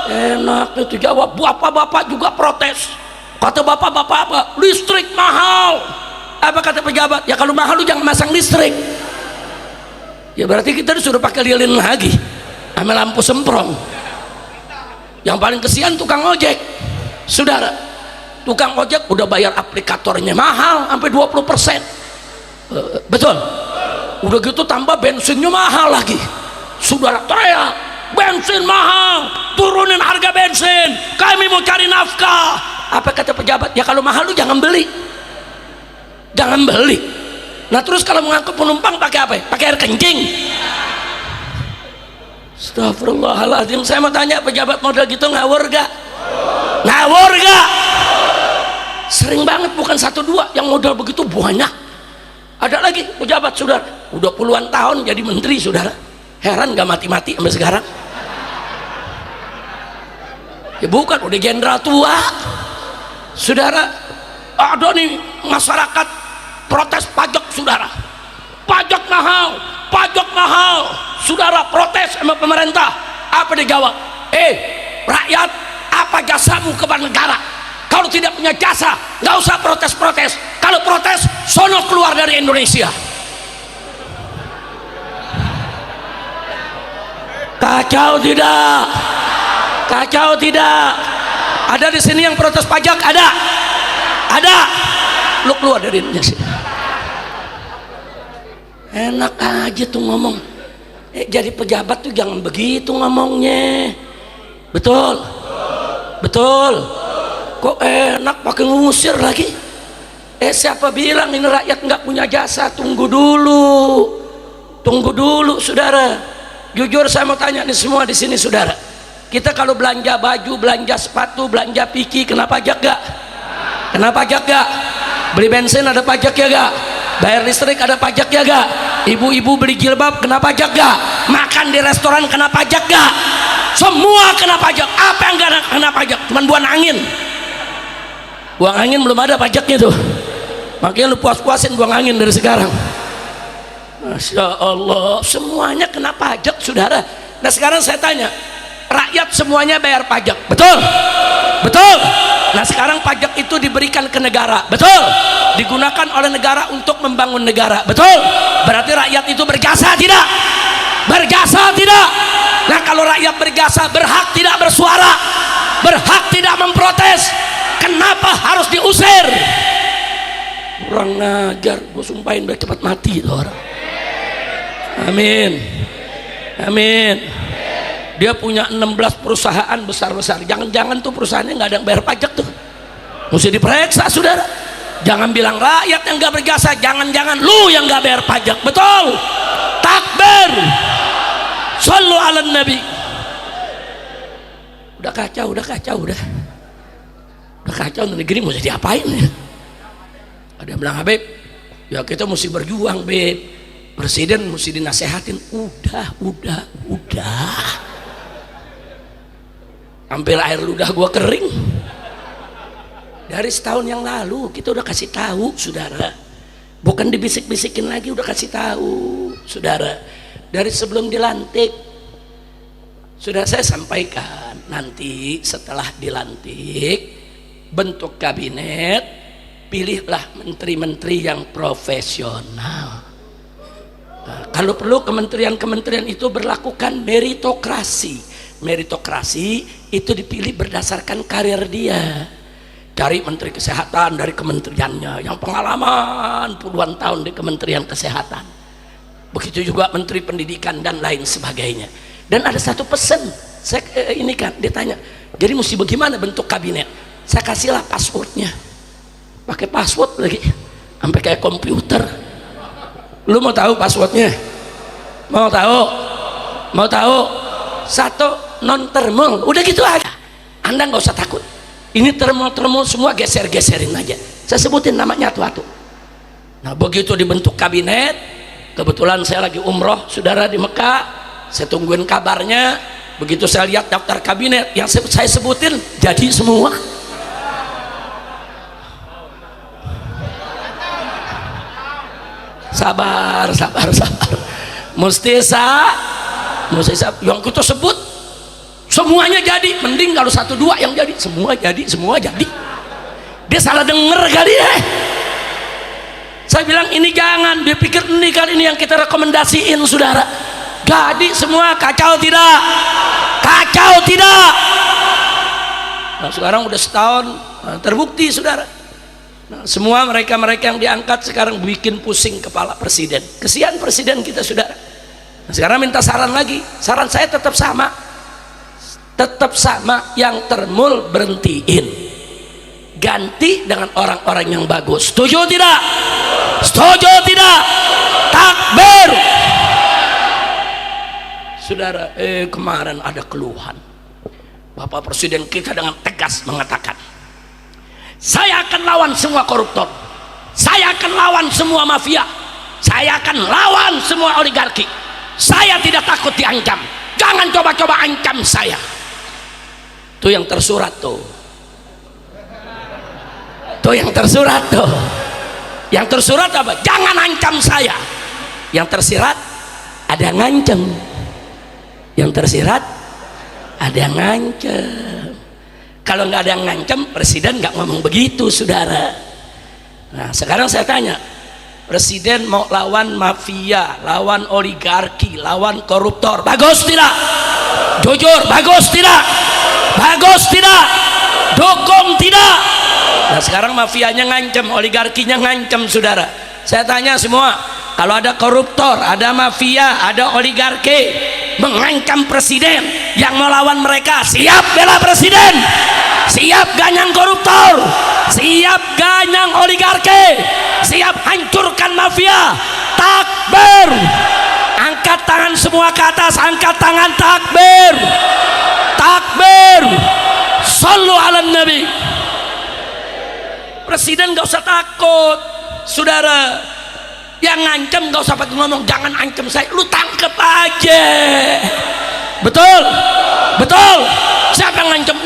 Enak itu jawab. Bapak-bapak juga protes. Kata bapak-bapak, listrik mahal. Apa kata pejabat? Ya kalau mahal lu jangan masang listrik. Ya berarti kita disuruh pakai lilin lagi sama lampu semprong. Yang paling kesian tukang ojek saudara. Tukang ojek udah bayar aplikatornya mahal sampai 20%. Betul? Udah gitu tambah bensinnya mahal lagi. Saudara teriak, bensin mahal, turunin harga bensin, kami mau cari nafkah. Apa kata pejabat? Ya kalau mahal lu jangan beli. Nah terus kalau mengangkut penumpang pakai apa? Pakai air kencing. Astagfirullahaladzim. Saya mau tanya, pejabat model gitu ngawur gak? Sering banget, bukan satu dua yang model begitu, banyak. Ada lagi pejabat saudara, udah puluhan tahun jadi menteri saudara, heran gak mati-mati sampai sekarang. Ya bukan, udah jenderal tua saudara. Ada nih masyarakat protes pajak saudara, pajak mahal saudara, protes sama pemerintah. Apa dijawab? Rakyat, apa jasamu kepada negara? Kalau tidak punya jasa nggak usah protes. Kalau protes sono keluar dari Indonesia. Kacau tidak? Ada di sini yang protes pajak? Ada. Lu keluar dari Indonesia. Enak aja tuh ngomong. Jadi pejabat tuh jangan begitu ngomongnya. Betul. Kok enak pakai ngusir lagi? Siapa bilang ini rakyat nggak punya jasa? Tunggu dulu saudara. Jujur saya mau tanya nih semua di sini saudara, Kita kalau belanja baju, belanja sepatu, belanja piki, kena pajak gak? Kena pajak gak? Beli bensin ada pajak ya gak? Bayar listrik ada pajak ya gak? Ibu-ibu beli jilbab kena pajak gak? Makan di restoran kena pajak gak? Semua kena pajak. Apa yang gak kena pajak? Cuman buang angin. Buang angin belum ada pajaknya tuh. Makanya lu puas-puasin buang angin dari sekarang. Masya Allah, semuanya kena pajak, saudara. Nah sekarang saya tanya, rakyat semuanya bayar pajak, betul? Betul. Nah sekarang pajak itu diberikan ke negara, betul? Digunakan oleh negara untuk membangun negara, betul? Berarti rakyat itu berjasa tidak? Berjasa tidak? Nah kalau rakyat berjasa, berhak tidak bersuara, berhak tidak memprotes, kenapa harus diusir? Kurang ngajar, gue sumpahin biar cepat mati itu orang. Amin, amin. Dia punya 16 perusahaan besar-besar. Jangan-jangan tuh perusahaannya nggak ada yang bayar pajak tuh. Mesti diperiksa, saudara. Jangan bilang rakyat yang nggak berjasa. Jangan-jangan lu yang nggak bayar pajak. Betul. Takbir. Shallu ala nabi. Udah kacau, udah kacau, udah kacau. Negeri mau jadi apain ya? Ada yang bilang, Habib, ya kita mesti berjuang, Beb. Presiden mesti dinasehatin. Udah. Hampir air ludah gua kering. Dari setahun yang lalu kita udah kasih tahu, saudara. Bukan dibisik-bisikin lagi, udah kasih tahu, saudara. Dari sebelum dilantik sudah saya sampaikan, nanti setelah dilantik bentuk kabinet, pilihlah menteri-menteri yang profesional. Nah, kalau perlu kementerian-kementerian itu berlakukan meritokrasi. Meritokrasi itu dipilih berdasarkan karir dia. Cari menteri kesehatan dari kementeriannya yang pengalaman puluhan tahun di Kementerian Kesehatan. Begitu juga menteri pendidikan dan lain sebagainya. Dan ada satu pesan, saya ini kan ditanya, jadi mesti bagaimana bentuk kabinet? Saya kasihlah passwordnya, pakai password lagi, sampai kayak komputer. Lu mau tahu passwordnya? Mau tahu? Mau tahu? Satu, non thermal, udah gitu aja. Anda nggak usah takut. Ini thermal semua geser-geserin aja. Saya sebutin namanya satu-satu. Nah begitu dibentuk kabinet, kebetulan saya lagi umroh, saudara, di Mekah. Saya tungguin kabarnya. Begitu saya lihat daftar kabinet yang saya sebutin, jadi semua. Sabar. Mesti yang kita sebut semuanya jadi. Mending kalau 1-2 yang jadi. Semua jadi. Dia salah denger kali ya. Saya bilang ini jangan, dia pikir ini kali ini yang kita rekomendasiin, saudara. Jadi semua. Kacau tidak? Kacau tidak? Nah sekarang udah setahun, terbukti, saudara. Nah, semua mereka yang diangkat sekarang bikin pusing kepala presiden. Kesian presiden kita, saudara. Nah, sekarang minta saran lagi. Saran saya tetap sama, yang termul berhentiin, ganti dengan orang-orang yang bagus. Setuju tidak? Setuju tidak? Takbir. Saudara, kemarin ada keluhan. Bapak Presiden kita dengan tegas mengatakan, saya akan lawan semua koruptor, saya akan lawan semua mafia, saya akan lawan semua oligarki, saya tidak takut diancam, jangan coba-coba ancam saya. Itu yang tersurat tuh. Yang tersurat tuh. Yang tersurat apa? Jangan ancam saya. Yang tersirat ada yang ngancam. Yang tersirat ada yang ngancam. Kalau nggak ada yang ngancam, presiden nggak ngomong begitu, saudara. Nah sekarang saya tanya, presiden mau lawan mafia, lawan oligarki, lawan koruptor, bagus tidak? Jujur, bagus tidak? Bagus tidak? Dukung tidak? Nah sekarang mafianya ngancam, oligarkinya ngancam, saudara. Saya tanya semua, kalau ada koruptor, ada mafia, ada oligarki mengancam presiden, yang melawan mereka siap bela presiden, siap ganyang koruptor, siap ganyang oligarki, siap hancurkan mafia. Takbir. Angkat tangan semua ke atas, angkat tangan, takbir. Takbir. Shallu ala nabi. Presiden gak usah takut, saudara. Yang ngancam gak usah pakai ngomong, jangan ancam saya, lu tangkep aja. Betul, betul. Siapa yang ngancam?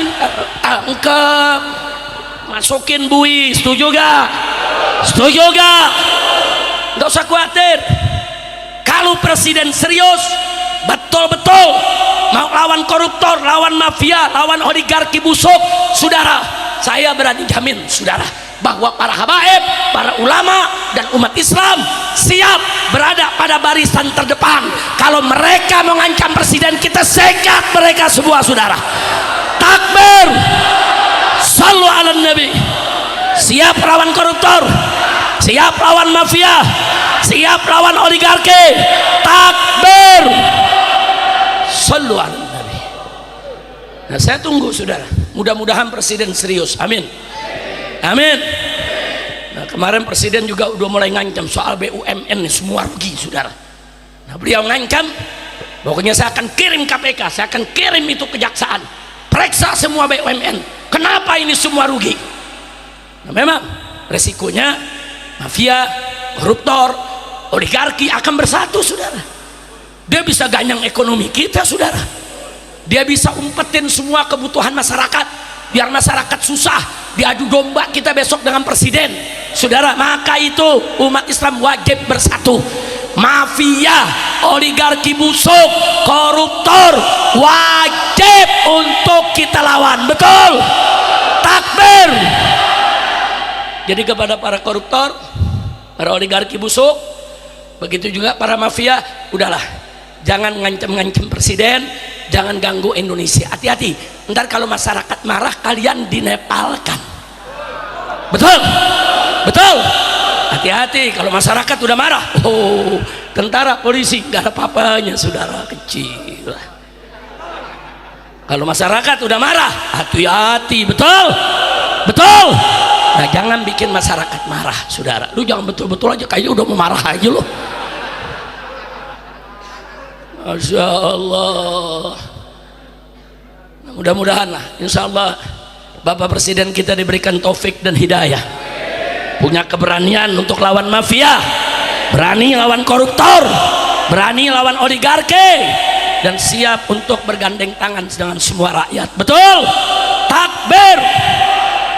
Tangkep, masukin bui. Setuju gak? Setuju gak? Gak usah khawatir. Kalau presiden serius, betul-betul mau lawan koruptor, lawan mafia, lawan oligarki busuk, saudara, saya berani jamin, saudara, bahwa para habaib, para ulama dan umat Islam siap berada pada barisan terdepan. Kalau mereka mengancam presiden, kita sekat mereka semua, saudara. Takbir. Shallu ala nabi. Siap lawan koruptor, siap lawan mafia, siap lawan oligarki. Takbir. Shallu ala nabi. Nah, saya tunggu, saudara, mudah-mudahan presiden serius. Amin, amin. Nah, kemarin presiden juga udah mulai ngancam soal BUMN, semua rugi, saudara. Nah, beliau ngancam, pokoknya saya akan kirim KPK, saya akan kirim itu kejaksaan, periksa semua BUMN, kenapa ini semua rugi. Nah, memang resikonya mafia, koruptor, oligarki akan bersatu, saudara. Dia bisa ganyang ekonomi kita, saudara. Dia bisa umpetin semua kebutuhan masyarakat, biar masyarakat susah, diadu domba kita besok dengan presiden, saudara. Maka itu umat Islam wajib bersatu. Mafia, oligarki busuk, koruptor wajib untuk kita lawan. Betul. Takbir. Jadi kepada para koruptor, para oligarki busuk, begitu juga para mafia, udahlah, jangan ngancam-ngancam presiden, jangan ganggu Indonesia. Hati-hati, ntar kalau masyarakat marah kalian dinepalkan. Betul, betul. Hati-hati kalau masyarakat udah marah. Oh, tentara, polisi nggak ada apa-apanya, saudara, kecil. Kalau masyarakat udah marah, hati-hati. Betul, betul. Nah, jangan bikin masyarakat marah, saudara. Lu jangan betul-betul aja kayaknya udah mau marah aja lo. Masya Allah. Nah, mudah-mudahan lah, insya Allah Bapak Presiden kita diberikan taufik dan hidayah, punya keberanian untuk lawan mafia, berani lawan koruptor, berani lawan oligarki, dan siap untuk bergandeng tangan dengan semua rakyat. Betul. Takbir.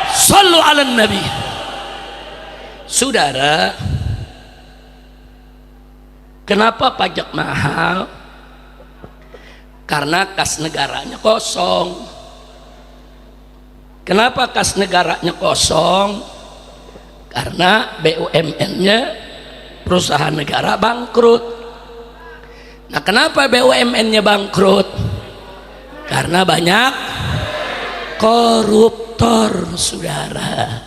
Shallu ala nabi. Saudara, kenapa pajak mahal? Karena kas negaranya kosong. Kenapa kas negaranya kosong? Karena BUMN-nya, perusahaan negara, bangkrut. Nah, kenapa BUMN-nya bangkrut? Karena banyak koruptor, saudara.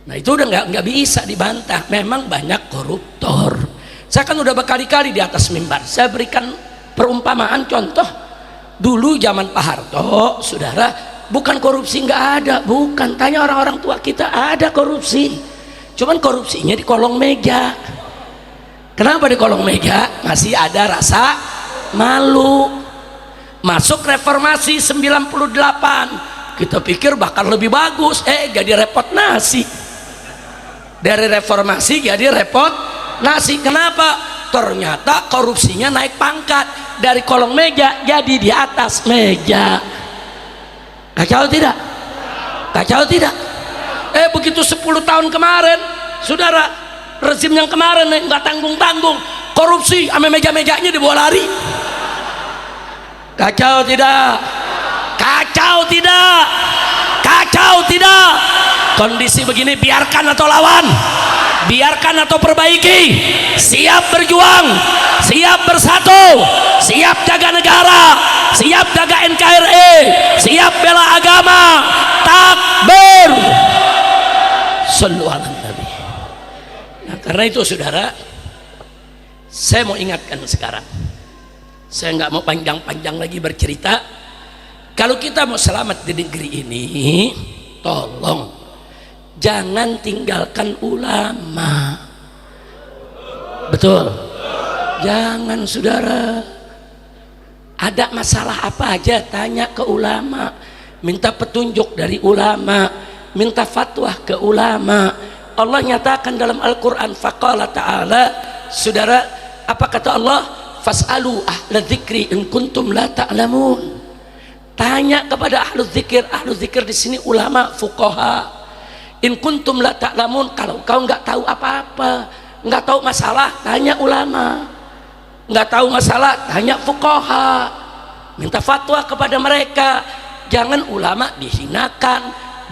Nah, itu udah nggak bisa dibantah, memang banyak koruptor. Saya kan udah berkali-kali di atas mimbar saya berikan perumpamaan contoh. Dulu zaman Pak Harto, saudara, bukan korupsi nggak ada, bukan. Tanya orang-orang tua kita, ada korupsi, cuman korupsinya di kolong meja. Kenapa di kolong meja? Masih ada rasa malu. Masuk reformasi 98, kita pikir bakal lebih bagus, jadi repot nasi. Dari reformasi jadi repot nasi. Kenapa? Ternyata korupsinya naik pangkat, dari kolong meja jadi di atas meja. Kacau tidak? Kacau tidak? Begitu 10 tahun kemarin, saudara, rezim yang kemarin nggak tanggung-tanggung, korupsi sama meja-mejanya dibawa lari. Kacau tidak? Kacau tidak? Kacau tidak? Kondisi begini biarkan atau lawan? Biarkan atau perbaiki? Siap berjuang, siap bersatu, siap jaga negara, siap jaga NKRI, siap bela agama. Takbir. Shallu ala nabi. Nah, karena itu, saudara, saya mau ingatkan sekarang, saya nggak mau panjang-panjang lagi bercerita. Kalau kita mau selamat di negeri ini, tolong jangan tinggalkan ulama. Betul. Jangan, saudara. Ada masalah apa aja tanya ke ulama, minta petunjuk dari ulama, minta fatwa ke ulama. Allah nyatakan dalam Al-Quran, faqala ta'ala, saudara, apa kata Allah? Fas'alu ahla dzikri in kuntum la ta'lamun. Tanya kepada ahlu dzikir. Ahlu dzikir di sini ulama, fuqaha. In kuntum la ta'lamun, kalau kau nggak tahu apa-apa, nggak tahu masalah, tanya ulama. Nggak tahu masalah, tanya fuqaha, minta fatwa kepada mereka. Jangan ulama dihinakan,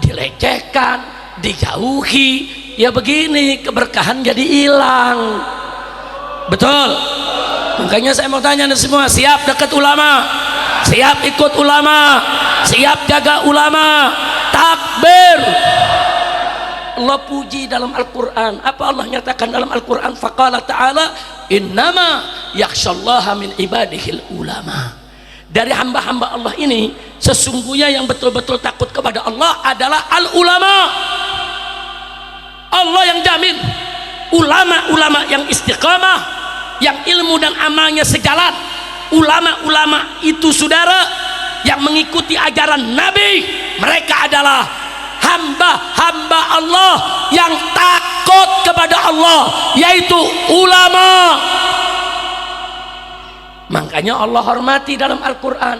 dilecehkan, dijauhi. Ya begini keberkahan jadi hilang. Betul. Makanya saya mau tanya nih semua, siap dekat ulama, siap ikut ulama, siap jaga ulama? Takbir. Allah puji dalam Al-Quran. Apa Allah nyatakan dalam Al-Quran? Faqala ta'ala, innama yakhshallaha min ibadihil ulama. Dari hamba-hamba Allah ini, sesungguhnya yang betul-betul takut kepada Allah adalah al-ulama. Allah yang jamin. Ulama-ulama yang istiqamah, yang ilmu dan amalnya sejalan. Ulama-ulama itu saudara yang mengikuti ajaran Nabi, mereka adalah hamba-hamba Allah yang takut kepada Allah, yaitu ulama. Makanya Allah hormati dalam Al-Quran,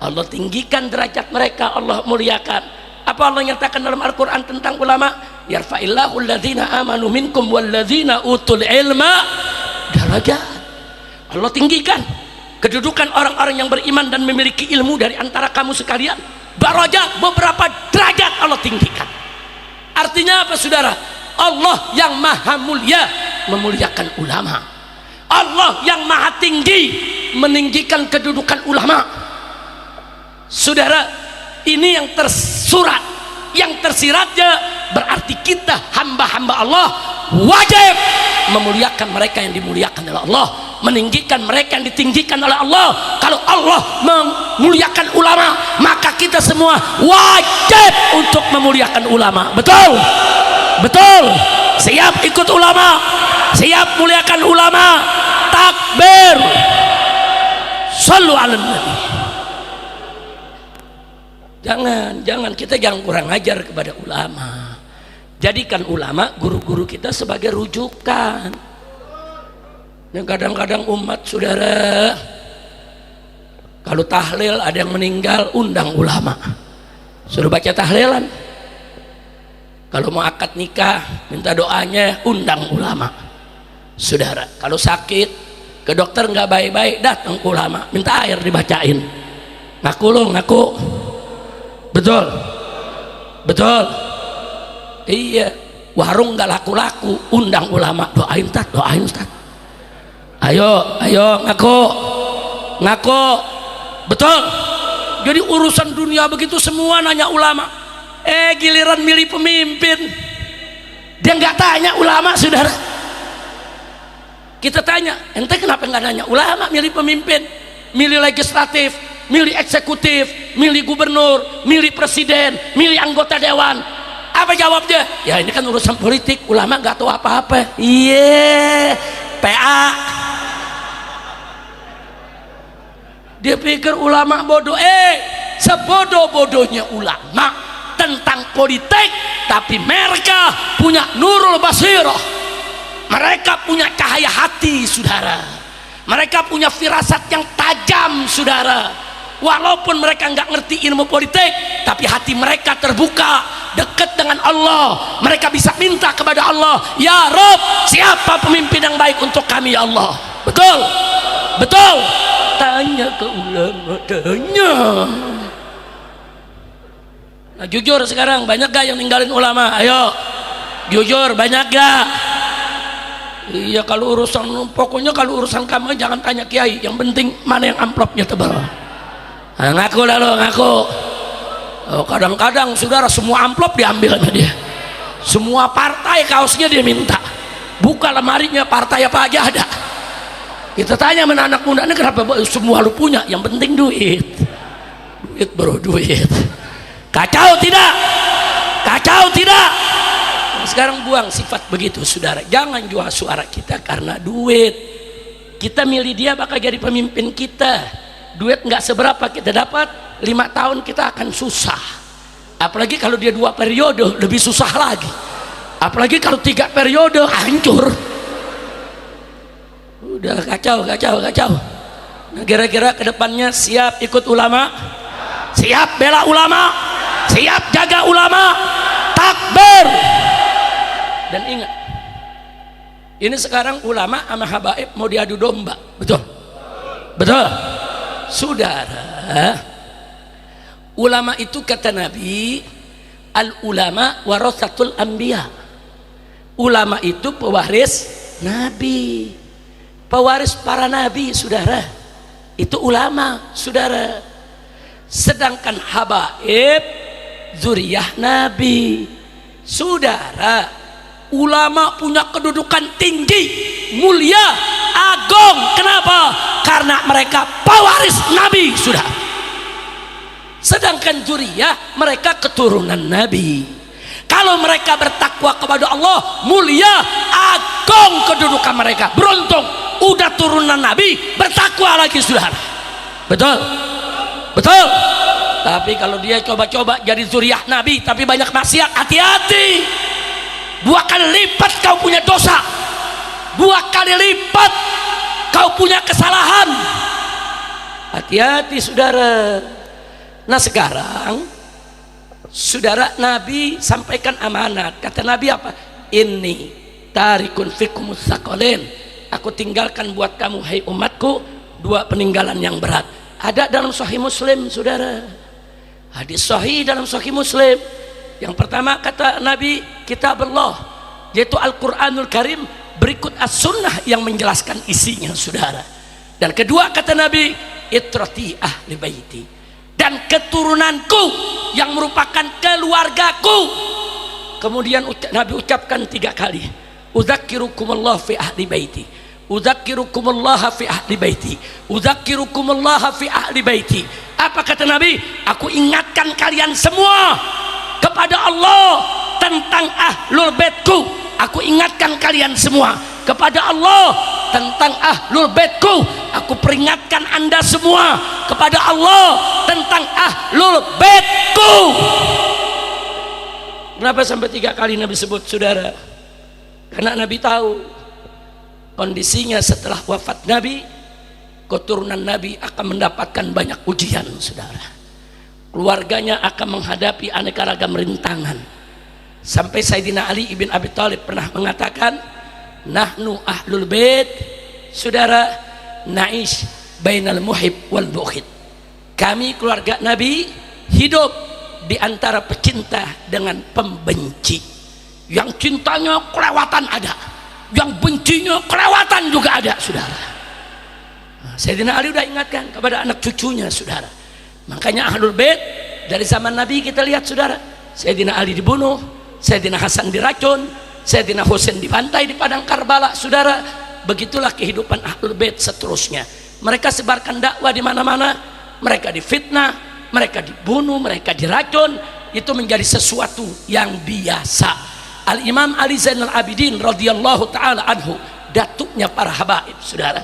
Allah tinggikan derajat mereka, Allah muliakan. Apa Allah nyatakan dalam Al-Quran tentang ulama? Yarfa'illahu alladhina amanu minkum walladhina utul ilma darajat. Allah tinggikan kedudukan orang-orang yang beriman dan memiliki ilmu dari antara kamu sekalian. Darajat, beberapa derajat Allah tinggikan. Artinya apa saudara? Allah yang maha mulia memuliakan ulama. Allah yang maha tinggi meninggikan kedudukan ulama. Saudara, ini yang tersurat, yang tersiratnya berarti kita hamba-hamba Allah wajib memuliakan mereka yang dimuliakan oleh Allah, meninggikan mereka yang ditinggikan oleh Allah. Kalau Allah memuliakan ulama, maka kita semua wajib untuk memuliakan ulama. Betul? Betul. Siap ikut ulama, siap muliakan ulama. Takbir. Shallu ala nabi. Jangan kita jangan kurang ajar kepada ulama. Jadikan ulama, guru-guru kita sebagai rujukan. Yang kadang-kadang umat saudara, kalau tahlil ada yang meninggal, undang ulama, suruh baca tahlilan. Kalau mau akad nikah, minta doanya, undang ulama. Saudara, kalau sakit ke dokter nggak baik-baik, datang ulama, minta air dibacain. Ngaku lo, ngaku. Betul, betul. Iya, warung nggak laku-laku, undang ulama, doain tat, doain tat. Ayo ngaku, ngaku. Betul. Jadi urusan dunia begitu semua nanya ulama. Giliran milih pemimpin, dia nggak tanya ulama, saudara. Kita tanya, ente kenapa nggak nanya ulama milih pemimpin, milih legislatif, milih eksekutif, milih gubernur, milih presiden, milih anggota dewan? Apa jawabnya? Ya ini kan urusan politik, ulama nggak tahu apa-apa. Iya, PA. Dia pikir ulama bodoh. Sebodoh-bodohnya ulama tentang politik, tapi mereka punya nurul basirah. Mereka punya cahaya hati, saudara. Mereka punya firasat yang tajam, saudara. Walaupun mereka nggak ngerti ilmu politik, tapi hati mereka terbuka, dekat dengan Allah. Mereka bisa minta kepada Allah, ya Rabb, siapa pemimpin yang baik untuk kami, ya Allah. Betul? Betul? Tanya ke ulama, tanya. Nah jujur sekarang, banyak gak yang ninggalin ulama? Ayo, jujur, banyak gak? Iya, kalau urusan, pokoknya kalau urusan kamu jangan tanya kiai, yang penting mana yang amplopnya tebal. Nah, ngaku lalu, ngaku. Kadang-kadang saudara, semua amplop diambil sama dia, semua partai kaosnya dia minta. Buka lemarinya, partai apa aja ada. Kita tanya mana anak muda ini, kenapa semua lu punya, yang penting duit. Duit bro, duit. Kacau tidak? Kacau tidak? Sekarang buang sifat begitu, saudara. Jangan jual suara kita karena duit. Kita milih dia bakal jadi pemimpin kita. duit nggak seberapa kita dapat, 5 tahun kita akan susah. Apalagi kalau dia 2 periode, lebih susah lagi. Apalagi kalau 3 periode, hancur. Udah kacau. Nah, kira-kira kedepannya siap ikut ulama, siap bela ulama, siap jaga ulama, takbir. Dan ingat, ini sekarang ulama sama habaib mau diadu domba, betul? Saudara, ulama itu kata Nabi, al ulama warasatul anbiya. Ulama itu pewaris Nabi, pewaris para nabi, saudara. Itu ulama, saudara. Sedangkan habaib zuriyah Nabi. Saudara, ulama punya kedudukan tinggi, mulia, agung. Kenapa? Karena mereka pewaris Nabi, sudah. Sedangkan zuriyah, mereka keturunan Nabi. Kalau mereka bertakwa kepada Allah, mulia, agung kedudukan mereka. Beruntung, udah turunan Nabi, bertakwa lagi, saudara. Betul? Tapi kalau dia coba-coba jadi zuriyah Nabi tapi banyak maksiat, hati-hati. 2 kali lipat kau punya dosa, 2 kali lipat kau punya kesalahan. Hati-hati, saudara. Nah sekarang, saudara, Nabi sampaikan amanat. Kata Nabi apa? Inni tarikun fikumus sakolen. Aku tinggalkan buat kamu, hai umatku, 2 peninggalan yang berat. Ada dalam Sahih Muslim, saudara. Hadis sahih dalam Sahih Muslim. Yang pertama kata Nabi, kitab Allah, yaitu Al-Quranul Karim, berikut as-sunnah yang menjelaskan isinya, saudara. Dan kedua kata Nabi, itrati ahli baiti, dan keturunanku yang merupakan keluargaku. Kemudian Nabi ucapkan 3 kali, udzakirukumullah fi ahli baiti, udzakirukumullah fi ahli baiti, udzakirukumullah fi ahli baiti. Apa kata Nabi? Aku ingatkan kalian semua kepada Allah tentang ahlul baitku. Aku ingatkan kalian semua kepada Allah tentang ahlul baitku. Aku peringatkan anda semua kepada Allah tentang ahlul baitku. Kenapa sampai 3 kali Nabi sebut, saudara? Karena Nabi tahu kondisinya setelah wafat Nabi, keturunan Nabi akan mendapatkan banyak ujian, saudara. Keluarganya akan menghadapi aneka ragam rintangan. Sampai Sayyidina Ali ibn Abi Thalib pernah mengatakan, nahnu ahlul bait, saudara, na'ish bainal muhib wal bughid. Kami keluarga Nabi hidup di antara pecinta dengan pembenci. Yang cintanya kelewatan ada, yang bencinya kelewatan juga ada, saudara. Sayyidina Ali udah ingatkan kepada anak cucunya, saudara. Makanya ahlul bait dari zaman Nabi kita lihat, saudara. Sayyidina Ali dibunuh, Sayyidina Hasan diracun, Sayyidina Husain dibantai di padang Karbala, saudara. Begitulah kehidupan ahlul bait seterusnya. Mereka sebarkan dakwah di mana-mana, mereka difitnah, mereka dibunuh, mereka diracun. Itu menjadi sesuatu yang biasa. Al-Imam Ali Zainal Abidin radhiyallahu taala anhu, datuknya para habaib, saudara.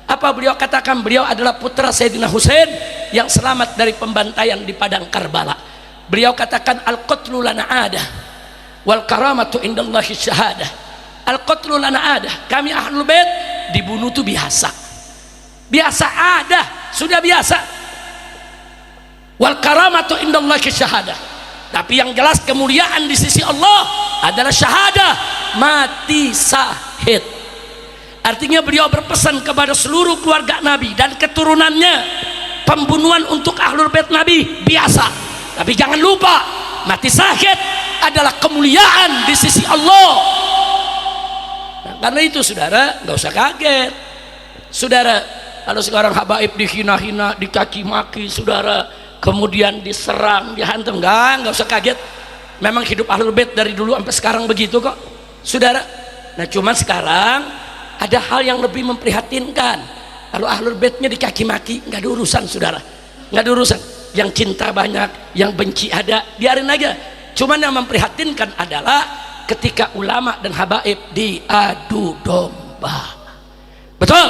Apa beliau katakan? Beliau adalah putra Sayyidina Husain yang selamat dari pembantaian di padang Karbala. Beliau katakan, al-qatlu lana adah wal karamatu indallahi syahadah. Al-qatlu lana adah, kami ahlul bait dibunuh itu biasa ada, sudah biasa. Wal karamatu indallahi syahadah, tapi yang jelas kemuliaan di sisi Allah adalah syahadah, mati syahid. Artinya beliau berpesan kepada seluruh keluarga Nabi dan keturunannya, pembunuhan untuk ahlul bait Nabi biasa, tapi jangan lupa mati syahid adalah kemuliaan di sisi Allah. Nah, karena itu, saudara, nggak usah kaget, saudara. Kalau sekarang habaib dihina-hina, dicaci maki, saudara, kemudian diserang, dihantam, nggak usah kaget. Memang hidup ahlul bait dari dulu sampai sekarang begitu kok, saudara. Nah, cuman sekarang ada hal yang lebih memprihatinkan. Kalau ahlul baitnya dicaci maki, nggak ada urusan, saudara, nggak ada urusan. Yang cinta banyak, yang benci ada, biarin aja. Cuman yang memprihatinkan adalah ketika ulama dan habaib diadu domba. Betul?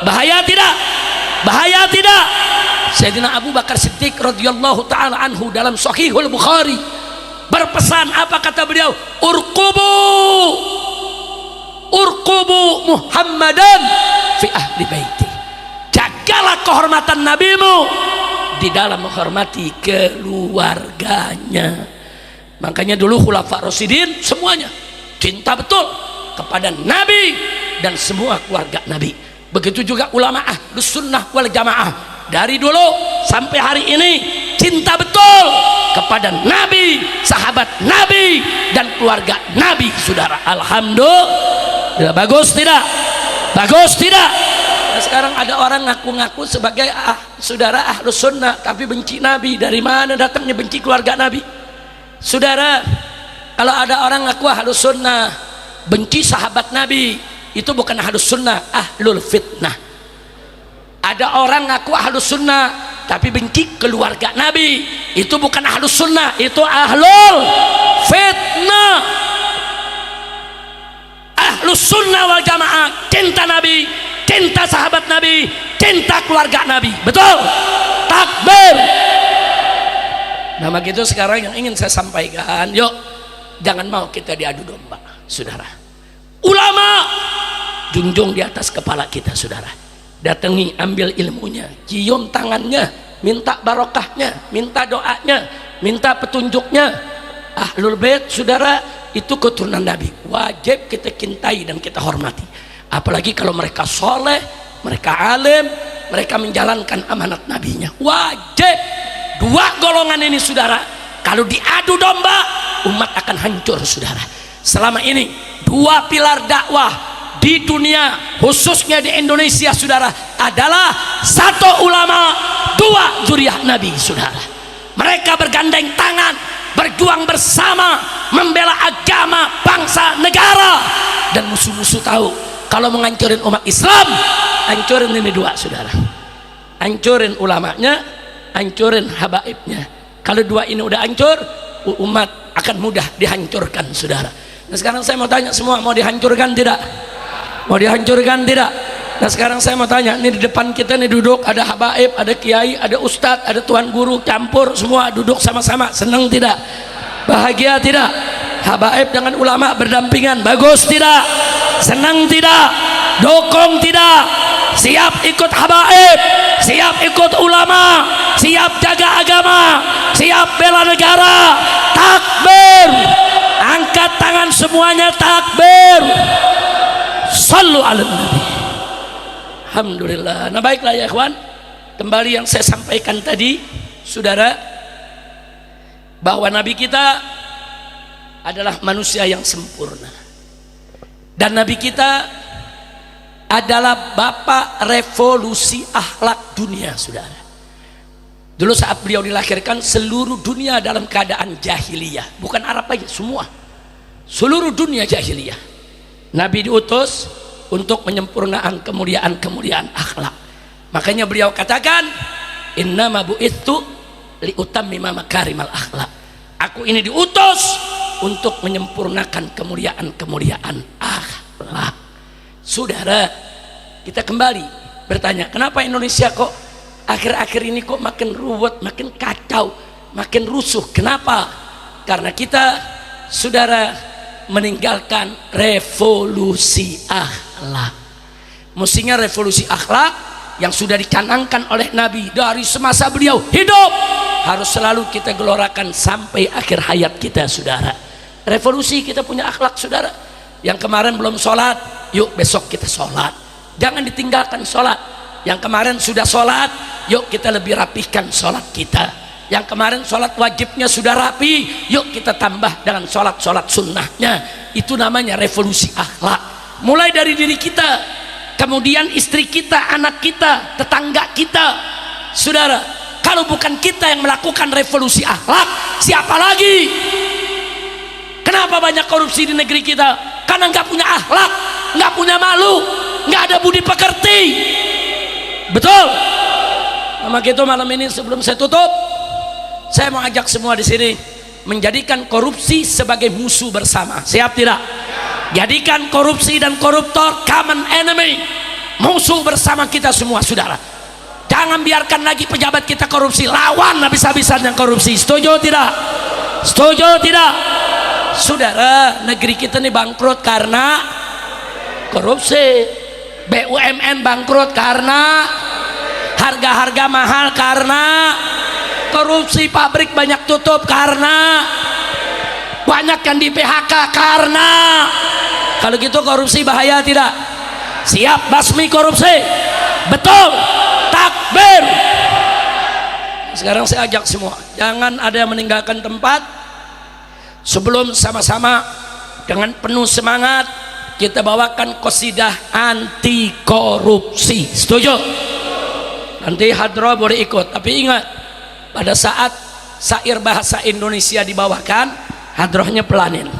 Bahaya tidak? Bahaya tidak? Sayyidina Abu Bakar Siddiq radhiyallahu taala anhu dalam Sahihul Bukhari berpesan, apa kata beliau? Urqubu Muhammadan fi ahli baiti. Jagalah kehormatan nabimu di dalam menghormati keluarganya. Makanya dulu Khulafa Rasyidin semuanya cinta betul kepada Nabi dan semua keluarga Nabi. Begitu juga ulama Ahlus Sunnah wal Jamaah dari dulu sampai hari ini cinta betul kepada Nabi, sahabat Nabi dan keluarga Nabi, saudara. Alhamdulillah. Bagus tidak? Bagus tidak? Nah, sekarang ada orang ngaku-ngaku sebagai saudara Ahlus Sunnah tapi benci Nabi. Dari mana datangnya benci keluarga Nabi? Saudara, kalau ada orang ngaku Ahlus Sunnah benci sahabat Nabi, itu bukan Ahlus Sunnah, ahlul fitnah. Ada orang ngaku Ahlus Sunnah tapi benci keluarga Nabi, itu bukan Ahlus Sunnah, itu ahlul fitnah. Ahlus Sunnah wal Jamaah cinta Nabi, cinta sahabat Nabi, cinta keluarga Nabi. Betul? Takbir. Nah begitu sekarang yang ingin saya sampaikan, yuk jangan mau kita diadu domba, saudara. Ulama junjung di atas kepala kita, saudara. Datangi, ambil ilmunya, cium tangannya, minta barokahnya, minta doanya, minta petunjuknya. Ahlul bait, saudara, itu keturunan Nabi, wajib kita cintai dan kita hormati. Apalagi kalau mereka soleh, mereka alim, mereka menjalankan amanat nabinya. Wajib. Dua golongan ini, saudara, kalau diadu domba, umat akan hancur, saudara. Selama ini dua pilar dakwah di dunia, khususnya di Indonesia, saudara, adalah satu ulama, dua zuriyah Nabi, saudara. Mereka bergandeng tangan, berjuang bersama, membela agama, bangsa, negara. Dan musuh-musuh tahu kalau menghancurin umat Islam, hancurin ini dua, saudara. Hancurin ulamanya, hancurin habaibnya. Kalau dua ini udah hancur, umat akan mudah dihancurkan, saudara. Nah sekarang saya mau tanya semua, mau dihancurkan tidak? Mau dihancurkan tidak? Nah sekarang saya mau tanya, ini di depan kita nih duduk ada habaib, ada kiai, ada ustadz, ada tuan guru, campur semua duduk sama-sama. Senang tidak? Bahagia tidak? Habaib dengan ulama berdampingan, bagus tidak? Senang tidak? Dukung tidak? Siap ikut habaib, siap ikut ulama, siap jaga agama, siap bela negara. Takbir. Angkat tangan semuanya, takbir. Sallu ala nabi. Alhamdulillah. Nah baiklah ya ikhwan, kembali yang saya sampaikan tadi, saudara, bahwa Nabi kita adalah manusia yang sempurna, dan Nabi kita adalah bapak revolusi akhlak dunia, saudara. Dulu saat beliau dilahirkan, seluruh dunia dalam keadaan jahiliyah, bukan Arab aja, semua, seluruh dunia jahiliyah. Nabi diutus untuk menyempurnakan kemuliaan akhlak. Makanya beliau katakan, innama bu'itsu liutammima makarimal akhlak. Aku ini diutus untuk menyempurnakan kemuliaan akhlak. Saudara, kita kembali bertanya, kenapa Indonesia kok akhir-akhir ini kok makin ruwet, makin kacau, makin rusuh? Kenapa? Karena kita, saudara, meninggalkan revolusi akhlak. Mestinya revolusi akhlak yang sudah dicanangkan oleh Nabi dari semasa beliau hidup harus selalu kita gelorakan sampai akhir hayat kita, saudara. Revolusi kita punya akhlak, saudara. Yang kemarin belum sholat, yuk besok kita sholat. Jangan ditinggalkan sholat. Yang kemarin sudah sholat, yuk kita lebih rapihkan sholat kita. Yang kemarin sholat wajibnya sudah rapi, yuk kita tambah dengan sholat sunnahnya. Itu namanya revolusi akhlak. Mulai dari diri kita, kemudian istri kita, anak kita, tetangga kita, saudara. Kalau bukan kita yang melakukan revolusi akhlak, siapa lagi? Kenapa banyak korupsi di negeri kita? Karena nggak punya akhlak, nggak punya malu, nggak ada budi pekerti. Betul? Maka itu malam ini sebelum saya tutup, saya mau ajak semua di sini menjadikan korupsi sebagai musuh bersama. Siap tidak? Jadikan korupsi dan koruptor common enemy, musuh bersama kita semua, saudara. Jangan biarkan lagi pejabat kita korupsi, lawan habis-habisan yang korupsi. Setuju tidak? Setuju tidak? Saudara, negeri kita ini bangkrut karena korupsi. BUMN bangkrut karena harga-harga mahal, karena korupsi. Pabrik banyak tutup karena banyak yang di PHK karena. Kalau gitu korupsi bahaya tidak? Siap basmi korupsi? Betul. Takbir. Sekarang saya ajak semua, jangan ada yang meninggalkan tempat sebelum sama-sama dengan penuh semangat kita bawakan qasidah anti korupsi. Setuju? Nanti hadroh boleh ikut, tapi ingat, pada saat syair bahasa Indonesia dibawakan, hadrohnya pelanin,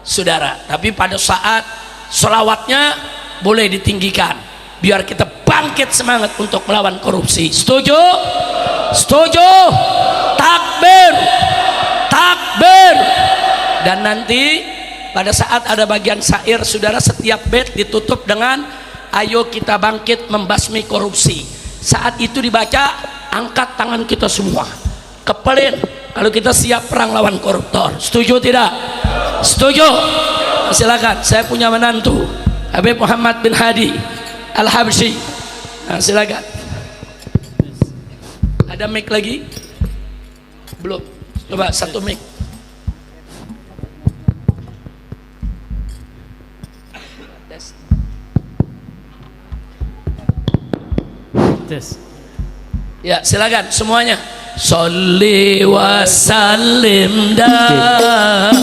saudara. Tapi pada saat selawatnya boleh ditinggikan, biar kita bangkit semangat untuk melawan korupsi. Setuju? Setuju? Takbir, takbir. Dan nanti pada saat ada bagian syair, saudara, setiap bait ditutup dengan ayo kita bangkit membasmi korupsi. Saat itu dibaca, angkat tangan kita semua, kepelin kalau kita siap perang lawan koruptor. Setuju tidak? Setuju? Silakan, saya punya menantu Habib Muhammad bin Hadi Al-Habsyi. Nah, silakan. Ada mic lagi? Belum. Coba satu mic. Tes. Ya, silakan semuanya. Sholli wa sallim daiman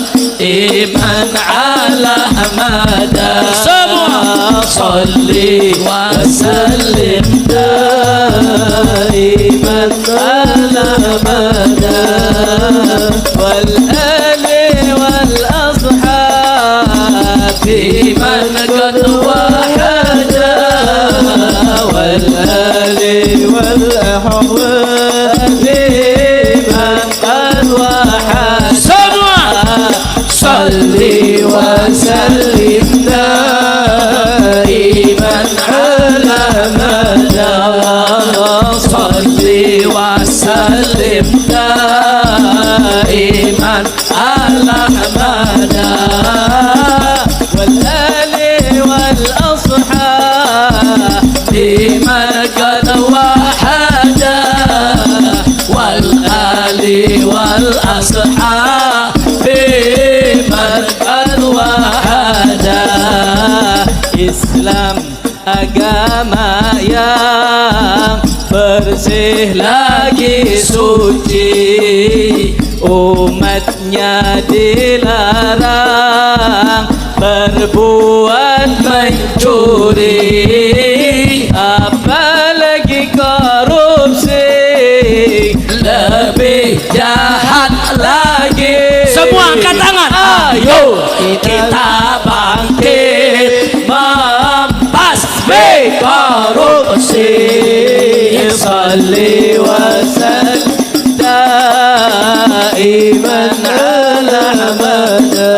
ala hamada. Semua sholli wa sallim daiman ala hamada wal ali wal ashabi man qad wahada wal ali wal ahwabi صلي وسلم دائما على مدى صلي وسلم دائما على مدى والآل والأصحاب من قد وحدا والآل والأصحاب Islam agama yang bersih lagi suci, umatnya dilarang berbuat mencuri, apalagi korupsi, lebih jahat lagi. Semua angkat tangan, ayo kita bangkit membasmi korupsi. Salli wa sallim daiman ala mada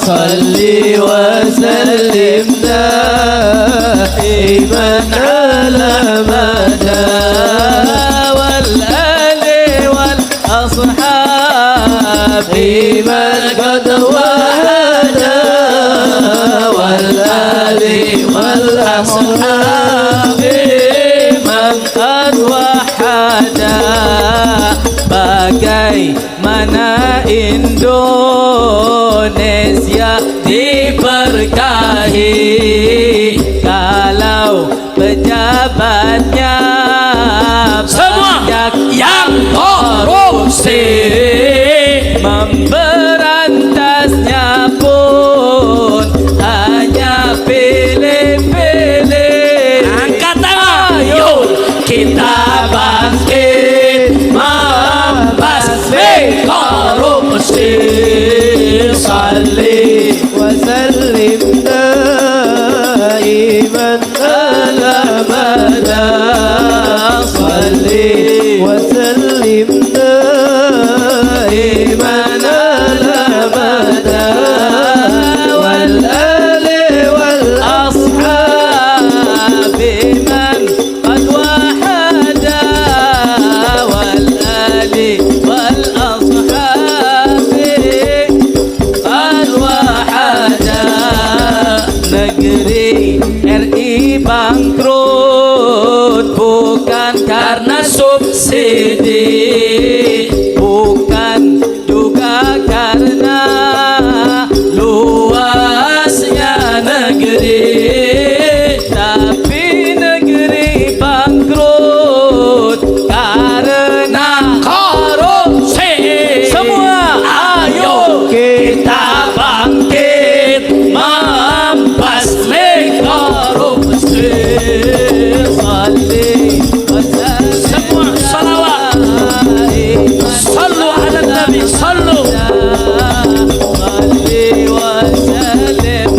salli wa sallim daiman ala mada wal ali wal ashabi man qad wahada wal ali wal ashabi man qad wahada. Bagaimana Indonesia diberkahi kalau pejabatnya banyak yang korupsi, memberantasnya pun hanya pilih-pilih. Angkat tangan, ayo kita bangkit membasmi korupsi. Salli wa sallim daiman ala mada salli wa sallim daiman ala mada wal ali wal ashabi man qad subsidi, bukan juga karena luasnya negeri, tapi negeri bangkrut karena korupsi. semua Ayo kita bangkit membasmi korupsi. salli wa sallim Semua salawat, sallu ala nabi, sallu. salli wa sallim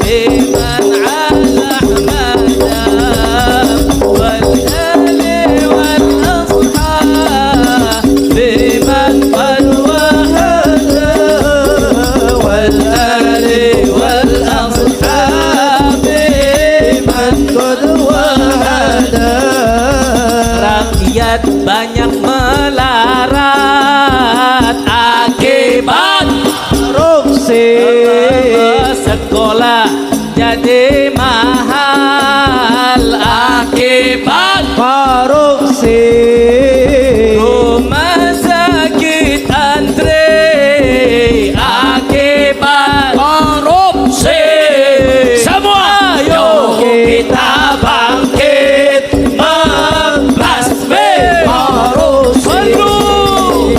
daiman ala ahmada wal ali wal ashab biman qad wahada wal ali wal ashab biman qad wahada. Rakyat banyak melarat akibat korupsi, sekolah jadi mahal akibat korupsi, rumah sakit antri akibat Korupsi. Semua ayo kita bangkit membasmi korupsi.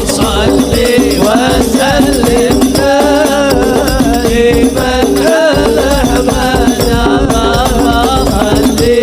salli wa sallim daiman ala ahmada salli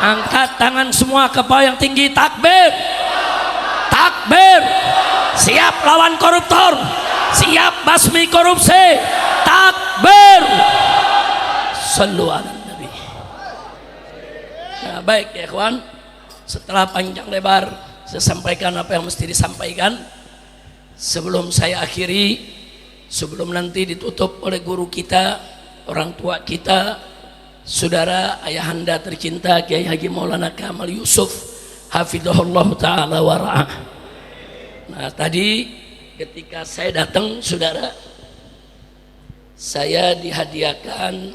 Angkat tangan semua ke bawah yang tinggi. Takbir. Takbir. Siap lawan koruptor. Siap basmi korupsi. Takbir. Sallu ala Nabi. Nah, baik ya kawan, setelah panjang lebar saya sampaikan apa yang mesti disampaikan. Sebelum saya akhiri, sebelum nanti ditutup oleh guru kita, orang tua kita, saudara ayahanda tercinta Kiai Haji Maulana Kamal Yusuf hafizahullah ta'ala wara'ah. Nah tadi ketika saya datang saudara, saya dihadiahkan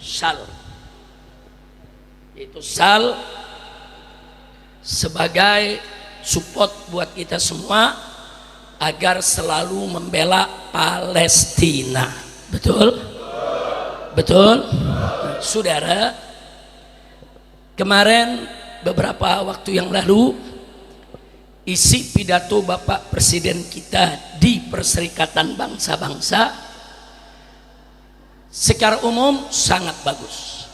sal, itu sal sebagai support buat kita semua agar selalu membela Palestina. Betul? Betul? Saudara, kemarin beberapa waktu yang lalu isi pidato Bapak Presiden kita di Perserikatan Bangsa-Bangsa secara umum sangat bagus,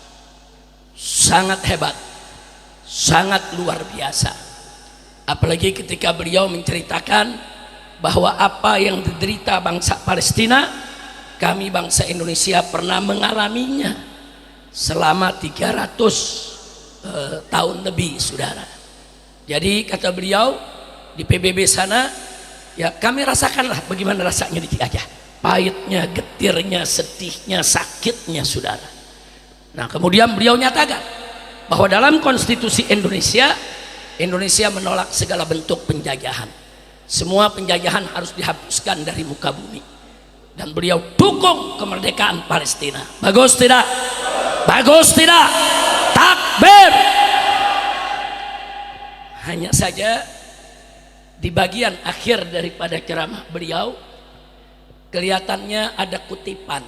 sangat hebat, sangat luar biasa. Apalagi ketika beliau menceritakan bahwa apa yang diderita bangsa Palestina, kami bangsa Indonesia pernah mengalaminya selama 300 tahun lebih saudara. Jadi kata beliau di PBB sana, ya kami rasakanlah bagaimana rasanya di Ciaga, pahitnya, getirnya, sedihnya, sakitnya saudara. Nah kemudian beliau nyatakan bahwa dalam konstitusi Indonesia, Indonesia menolak segala bentuk penjajahan. Semua penjajahan harus dihapuskan dari muka bumi. Dan beliau dukung kemerdekaan Palestina. Bagus tidak? Bagus tidak? Takbir. Hanya saja di bagian akhir daripada ceramah beliau kelihatannya ada kutipan.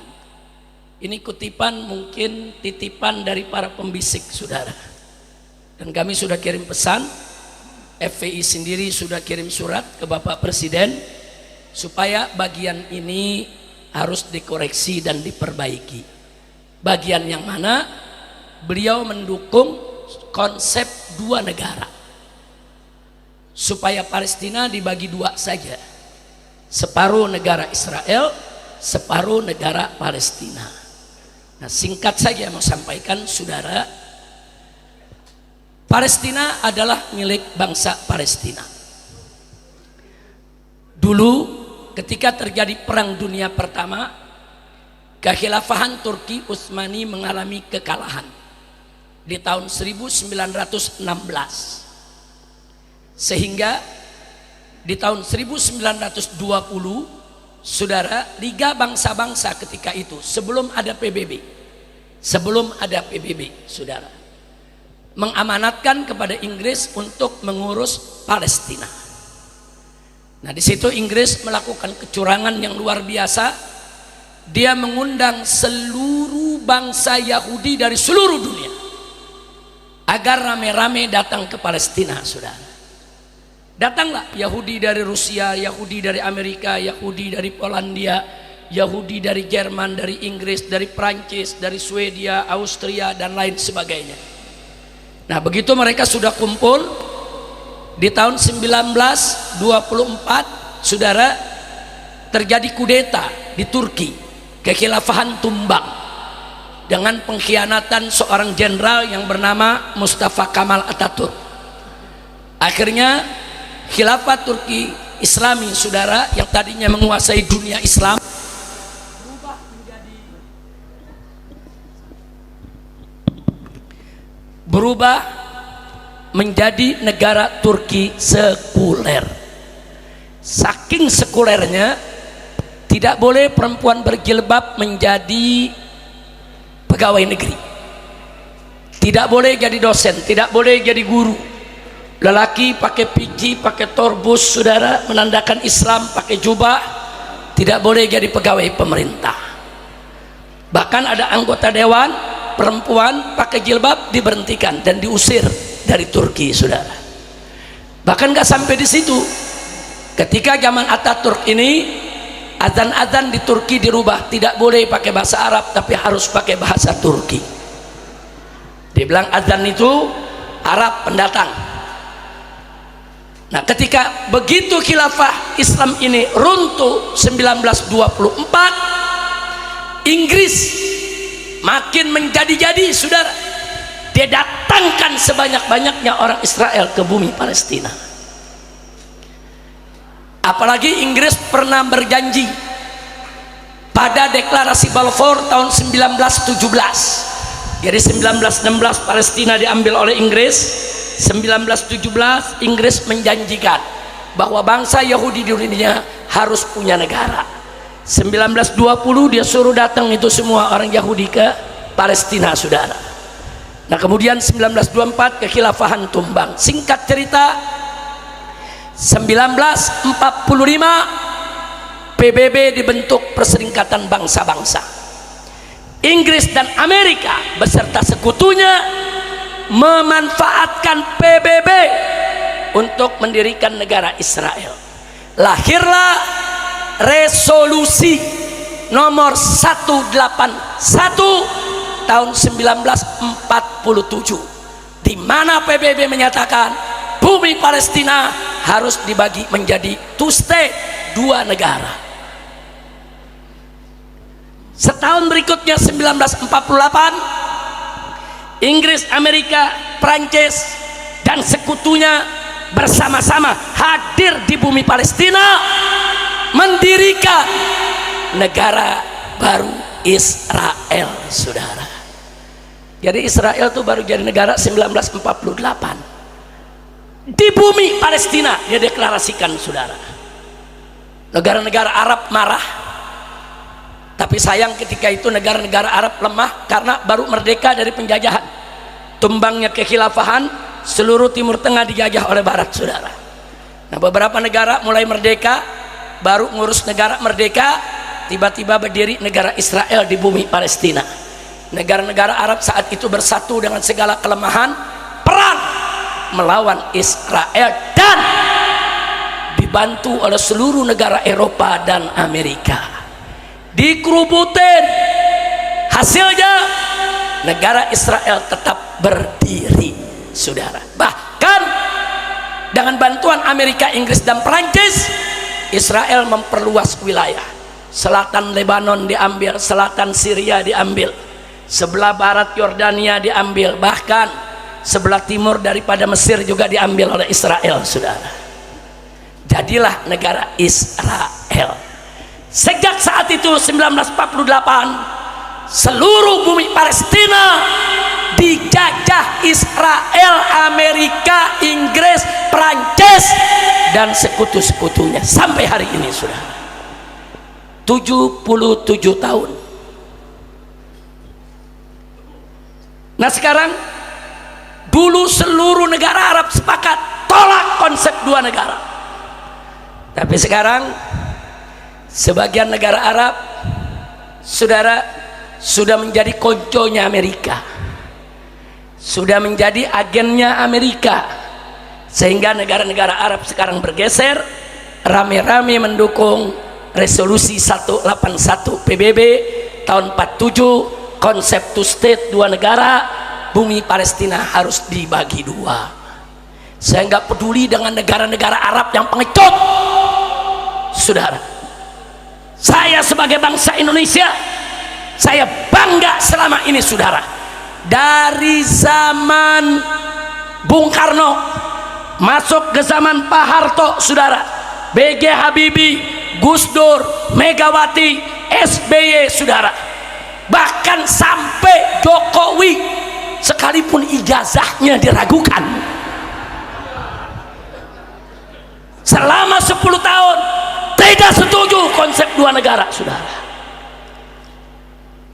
Ini kutipan mungkin titipan dari para pembisik saudara. Dan kami sudah kirim pesan, FPI sendiri sudah kirim surat ke Bapak Presiden supaya bagian ini harus dikoreksi dan diperbaiki. Bagian yang mana beliau mendukung konsep dua negara, supaya Palestina dibagi dua saja, separuh negara Israel, separuh negara Palestina. Nah singkat saja mau sampaikan saudara, Palestina adalah milik bangsa Palestina. Dulu ketika terjadi Perang Dunia Pertama, kekhilafahan Turki Utsmani mengalami kekalahan di tahun 1916, sehingga di tahun 1920 saudara, Liga Bangsa-Bangsa ketika itu sebelum ada PBB saudara, mengamanatkan kepada Inggris untuk mengurus Palestina. Nah di situ Inggris melakukan kecurangan yang luar biasa. Dia mengundang seluruh bangsa Yahudi dari seluruh dunia agar rame-rame datang ke Palestina saudara. Datanglah Yahudi dari Rusia, Yahudi dari Amerika, Yahudi dari Polandia, Yahudi dari Jerman, dari Inggris, dari Prancis, dari Swedia, Austria dan lain sebagainya. Nah begitu mereka sudah kumpul di tahun 1924 saudara, terjadi kudeta di Turki, kekhilafahan tumbang dengan pengkhianatan seorang jenderal yang bernama Mustafa Kemal Atatürk. Akhirnya khilafah Turki Islami saudara, yang tadinya menguasai dunia Islam, berubah menjadi negara Turki sekuler. Saking sekulernya, tidak boleh perempuan berjilbab menjadi pegawai negeri, tidak boleh jadi dosen, tidak boleh jadi guru. Lelaki pakai peci, pakai torbus saudara, menandakan Islam, pakai jubah, tidak boleh jadi pegawai pemerintah. Bahkan ada anggota dewan perempuan pakai jilbab diberhentikan dan diusir dari Turki saudara. Bahkan gak sampai di situ, ketika zaman Atatürk ini, azan-azan di Turki dirubah, tidak boleh pakai bahasa Arab tapi harus pakai bahasa Turki. Dibilang azan itu Arab pendatang. Nah, ketika begitu khilafah Islam ini runtuh 1924, Inggris makin menjadi-jadi, saudara. Dia datangkan sebanyak-banyaknya orang Israel ke bumi Palestina. Apalagi Inggris pernah berjanji pada deklarasi Balfour tahun 1917. Jadi 1916 Palestina diambil oleh Inggris. 1917 Inggris menjanjikan bahwa bangsa Yahudi di dunia harus punya negara. 1920 dia suruh datang itu semua orang Yahudi ke Palestina, saudara. Nah, kemudian 1924 kekhilafahan tumbang. Singkat cerita, 1945 PBB dibentuk, Perserikatan Bangsa-Bangsa. Inggris dan Amerika beserta sekutunya memanfaatkan PBB untuk mendirikan negara Israel. Lahirlah resolusi nomor 181 tahun 1947, di mana PBB menyatakan bumi Palestina harus dibagi menjadi two state, dua negara. Setahun berikutnya 1948, Inggris, Amerika, Prancis dan sekutunya bersama-sama hadir di bumi Palestina mendirikan negara baru Israel, saudara. Jadi Israel itu baru jadi negara 1948. Di bumi Palestina dia deklarasikan, saudara. Negara-negara Arab marah. Tapi sayang ketika itu negara-negara Arab lemah karena baru merdeka dari penjajahan. Tumbangnya kekhilafahan, seluruh Timur Tengah dijajah oleh Barat, saudara. Nah, beberapa negara mulai merdeka, baru ngurus negara merdeka, tiba-tiba berdiri negara Israel di bumi Palestina. Negara-negara Arab saat itu bersatu dengan segala kelemahan, perang melawan Israel dan dibantu oleh seluruh negara Eropa dan Amerika. Dikerubutin, hasilnya negara Israel tetap berdiri, saudara. Bahkan dengan bantuan Amerika, Inggris dan Perancis, Israel memperluas wilayah. Selatan Lebanon diambil, selatan Syria diambil, sebelah barat Yordania diambil, bahkan sebelah timur daripada Mesir juga diambil oleh Israel, saudara. Jadilah negara Israel. Sejak saat itu 1948 seluruh bumi Palestina dijajah Israel, Amerika, Inggris, Prancis dan sekutu-sekutunya sampai hari ini, saudara. 77 tahun. Nah, sekarang, dulu seluruh negara Arab sepakat tolak konsep dua negara. Tapi sekarang sebagian negara Arab, saudara, sudah menjadi konconya Amerika, sudah menjadi agennya Amerika, sehingga negara-negara Arab sekarang bergeser rame-rame mendukung resolusi 181 PBB tahun 47, konsep two state, dua negara, bumi Palestina harus dibagi dua. Saya nggak peduli dengan negara-negara Arab yang pengecut, saudara. Saya sebagai bangsa Indonesia, saya bangga selama ini, saudara. Dari zaman Bung Karno masuk ke zaman Pak Harto, saudara, B.J. Habibie, Gus Dur, Megawati, SBY, saudara, bahkan sampai Jokowi sekalipun ijazahnya diragukan. Selama 10 tahun tidak setuju konsep dua negara, saudara.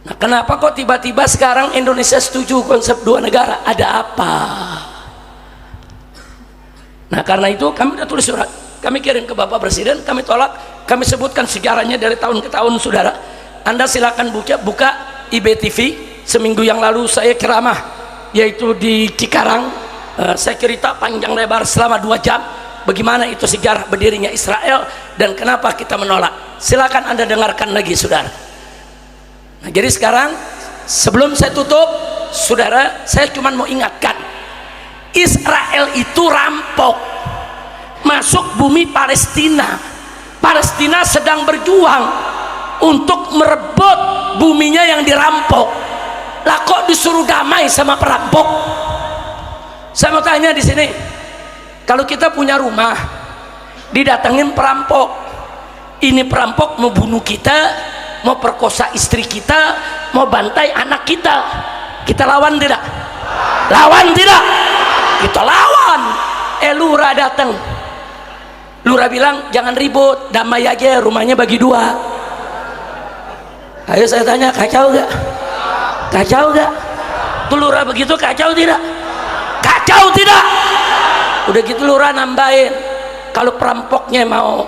Nah, kenapa kok tiba-tiba sekarang Indonesia setuju konsep dua negara? Ada apa? Nah, karena itu kami sudah tulis surat, kami kirim ke Bapak Presiden, kami tolak, kami sebutkan sejarahnya dari tahun ke tahun, saudara. Anda silakan buka IBTV. Seminggu yang lalu saya ceramah, yaitu di Cikarang. Saya cerita panjang lebar selama 2 jam bagaimana itu sejarah berdirinya Israel dan kenapa kita menolak. Silakan Anda dengarkan lagi, saudara. Nah, jadi sekarang sebelum saya tutup, saudara, saya cuma mau ingatkan, Israel itu rampok masuk bumi Palestina. Palestina sedang berjuang untuk merebut buminya yang dirampok. Lah kok disuruh damai sama perampok? Saya mau tanya di sini, kalau kita punya rumah, didatengin perampok, ini perampok mau bunuh kita, mau perkosa istri kita, mau bantai anak kita, kita lawan tidak? Lawan tidak? Kita lawan. Lurah datang, lurah bilang jangan ribut, damai aja, rumahnya bagi dua. Ayo saya tanya, kacau gak? Kacau gak? Tuh lurah begitu kacau tidak? Kacau tidak? Udah gitu lurah nambahin, kalau perampoknya mau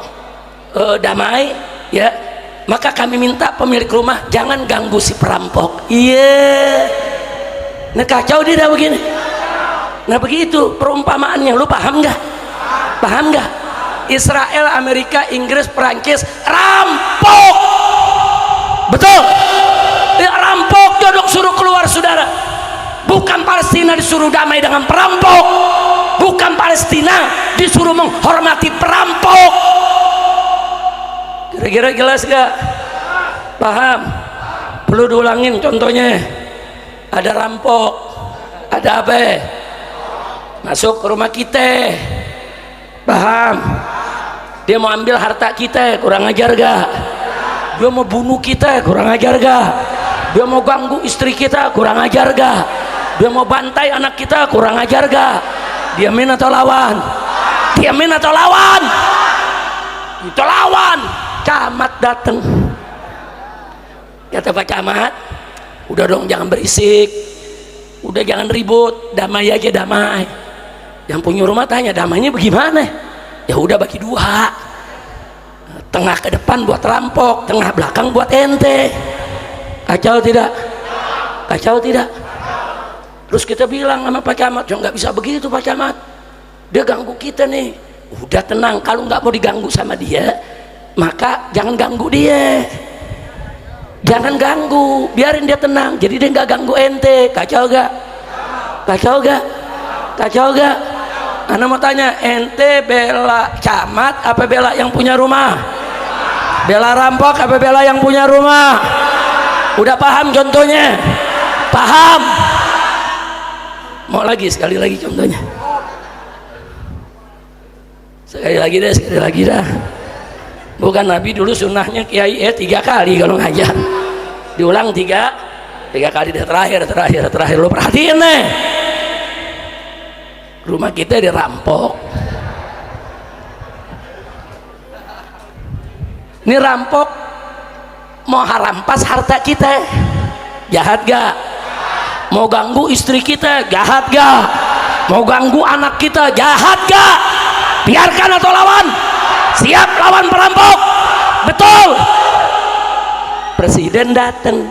damai ya, maka kami minta pemilik rumah jangan ganggu si perampok. Iya, nah kacau tidak begini? Nah begitu perumpamaannya, lu paham nggak? Paham nggak? Israel, Amerika, Inggris, Perancis rampok, betul? Ya, rampok, jodoh suruh keluar saudara. Bukan Palestina disuruh damai dengan perampok, bukan Palestina disuruh menghormati perampok. Kira-kira jelas gak? Paham? Perlu diulangin contohnya. Ada rampok, ada apa? Masuk ke rumah kita, paham? Dia mau ambil harta kita, kurang ajar gak? Dia mau bunuh kita, kurang ajar gak? Dia mau ganggu istri kita, kurang ajar gak? Dia mau bantai anak kita, kurang ajar gak? Diamin atau lawan? Diamin atau lawan? Itu lawan. Camat datang, kata Pak Camat, udah dong jangan berisik, udah jangan ribut, damai aja, damai. Yang punya rumah tanya, damainya bagaimana? Ya udah bagi dua, tengah ke depan buat rampok, tengah belakang buat ente. Kacau tidak? Kacau tidak? Terus kita bilang sama Pak Camat, ya nggak bisa begitu Pak Camat, dia ganggu kita nih. Udah tenang, kalau nggak mau diganggu sama dia, maka jangan ganggu dia, jangan ganggu, biarin dia tenang, jadi dia nggak ganggu ente. Kacau gak? Kacau gak? Kacau gak? Ana mau tanya, ente bela camat apa bela yang punya rumah? Bela rampok apa bela yang punya rumah? Udah paham contohnya? Paham? Mau lagi, sekali lagi contohnya, sekali lagi dah. Bukan Nabi dulu sunnahnya kiai 3 kali kalau ngajar, diulang 3 kali, terakhir lo perhatiin nih, rumah kita dirampok. Ini rampok mau harampas harta kita, jahat gak? Mau ganggu istri kita, jahat gak? Mau ganggu anak kita, jahat gak? Biarkan atau lawan? Siap lawan perampok, betul? Presiden datang,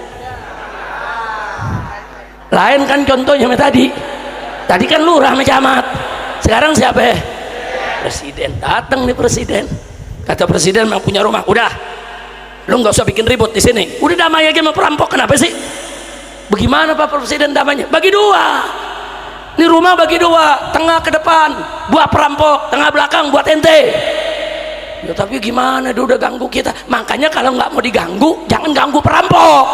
lain kan contohnya tadi kan lurah sama camat, sekarang siapa? Presiden datang nih. Presiden kata presiden mau punya rumah, udah lu nggak usah bikin ribut di sini, udah damai aja sama perampok. Kenapa sih? Bagaimana Pak Presiden damainya? Bagi dua, ini rumah bagi dua, tengah ke depan buat perampok, tengah belakang buat ente. Ya tapi gimana, dia udah ganggu kita. Makanya kalau nggak mau diganggu, jangan ganggu perampok,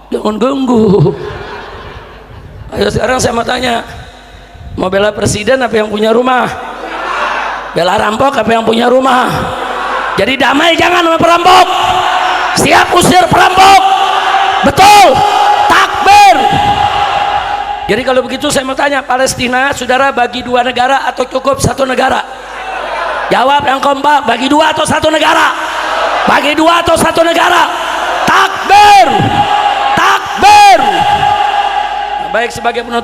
jangan ganggu. Ayo sekarang saya mau tanya, mau bela presiden apa yang punya rumah? Bela rampok apa yang punya rumah? Jadi damai jangan sama perampok, siap usir perampok, betul? Takbir. Jadi kalau begitu saya mau tanya, Palestina saudara bagi 2 negara atau cukup 1 negara? Jawab yang kompak, bagi 2 atau 1 negara? Bagi 2 atau 1 negara? Takbir. Takbir. Baik, sebagai penutup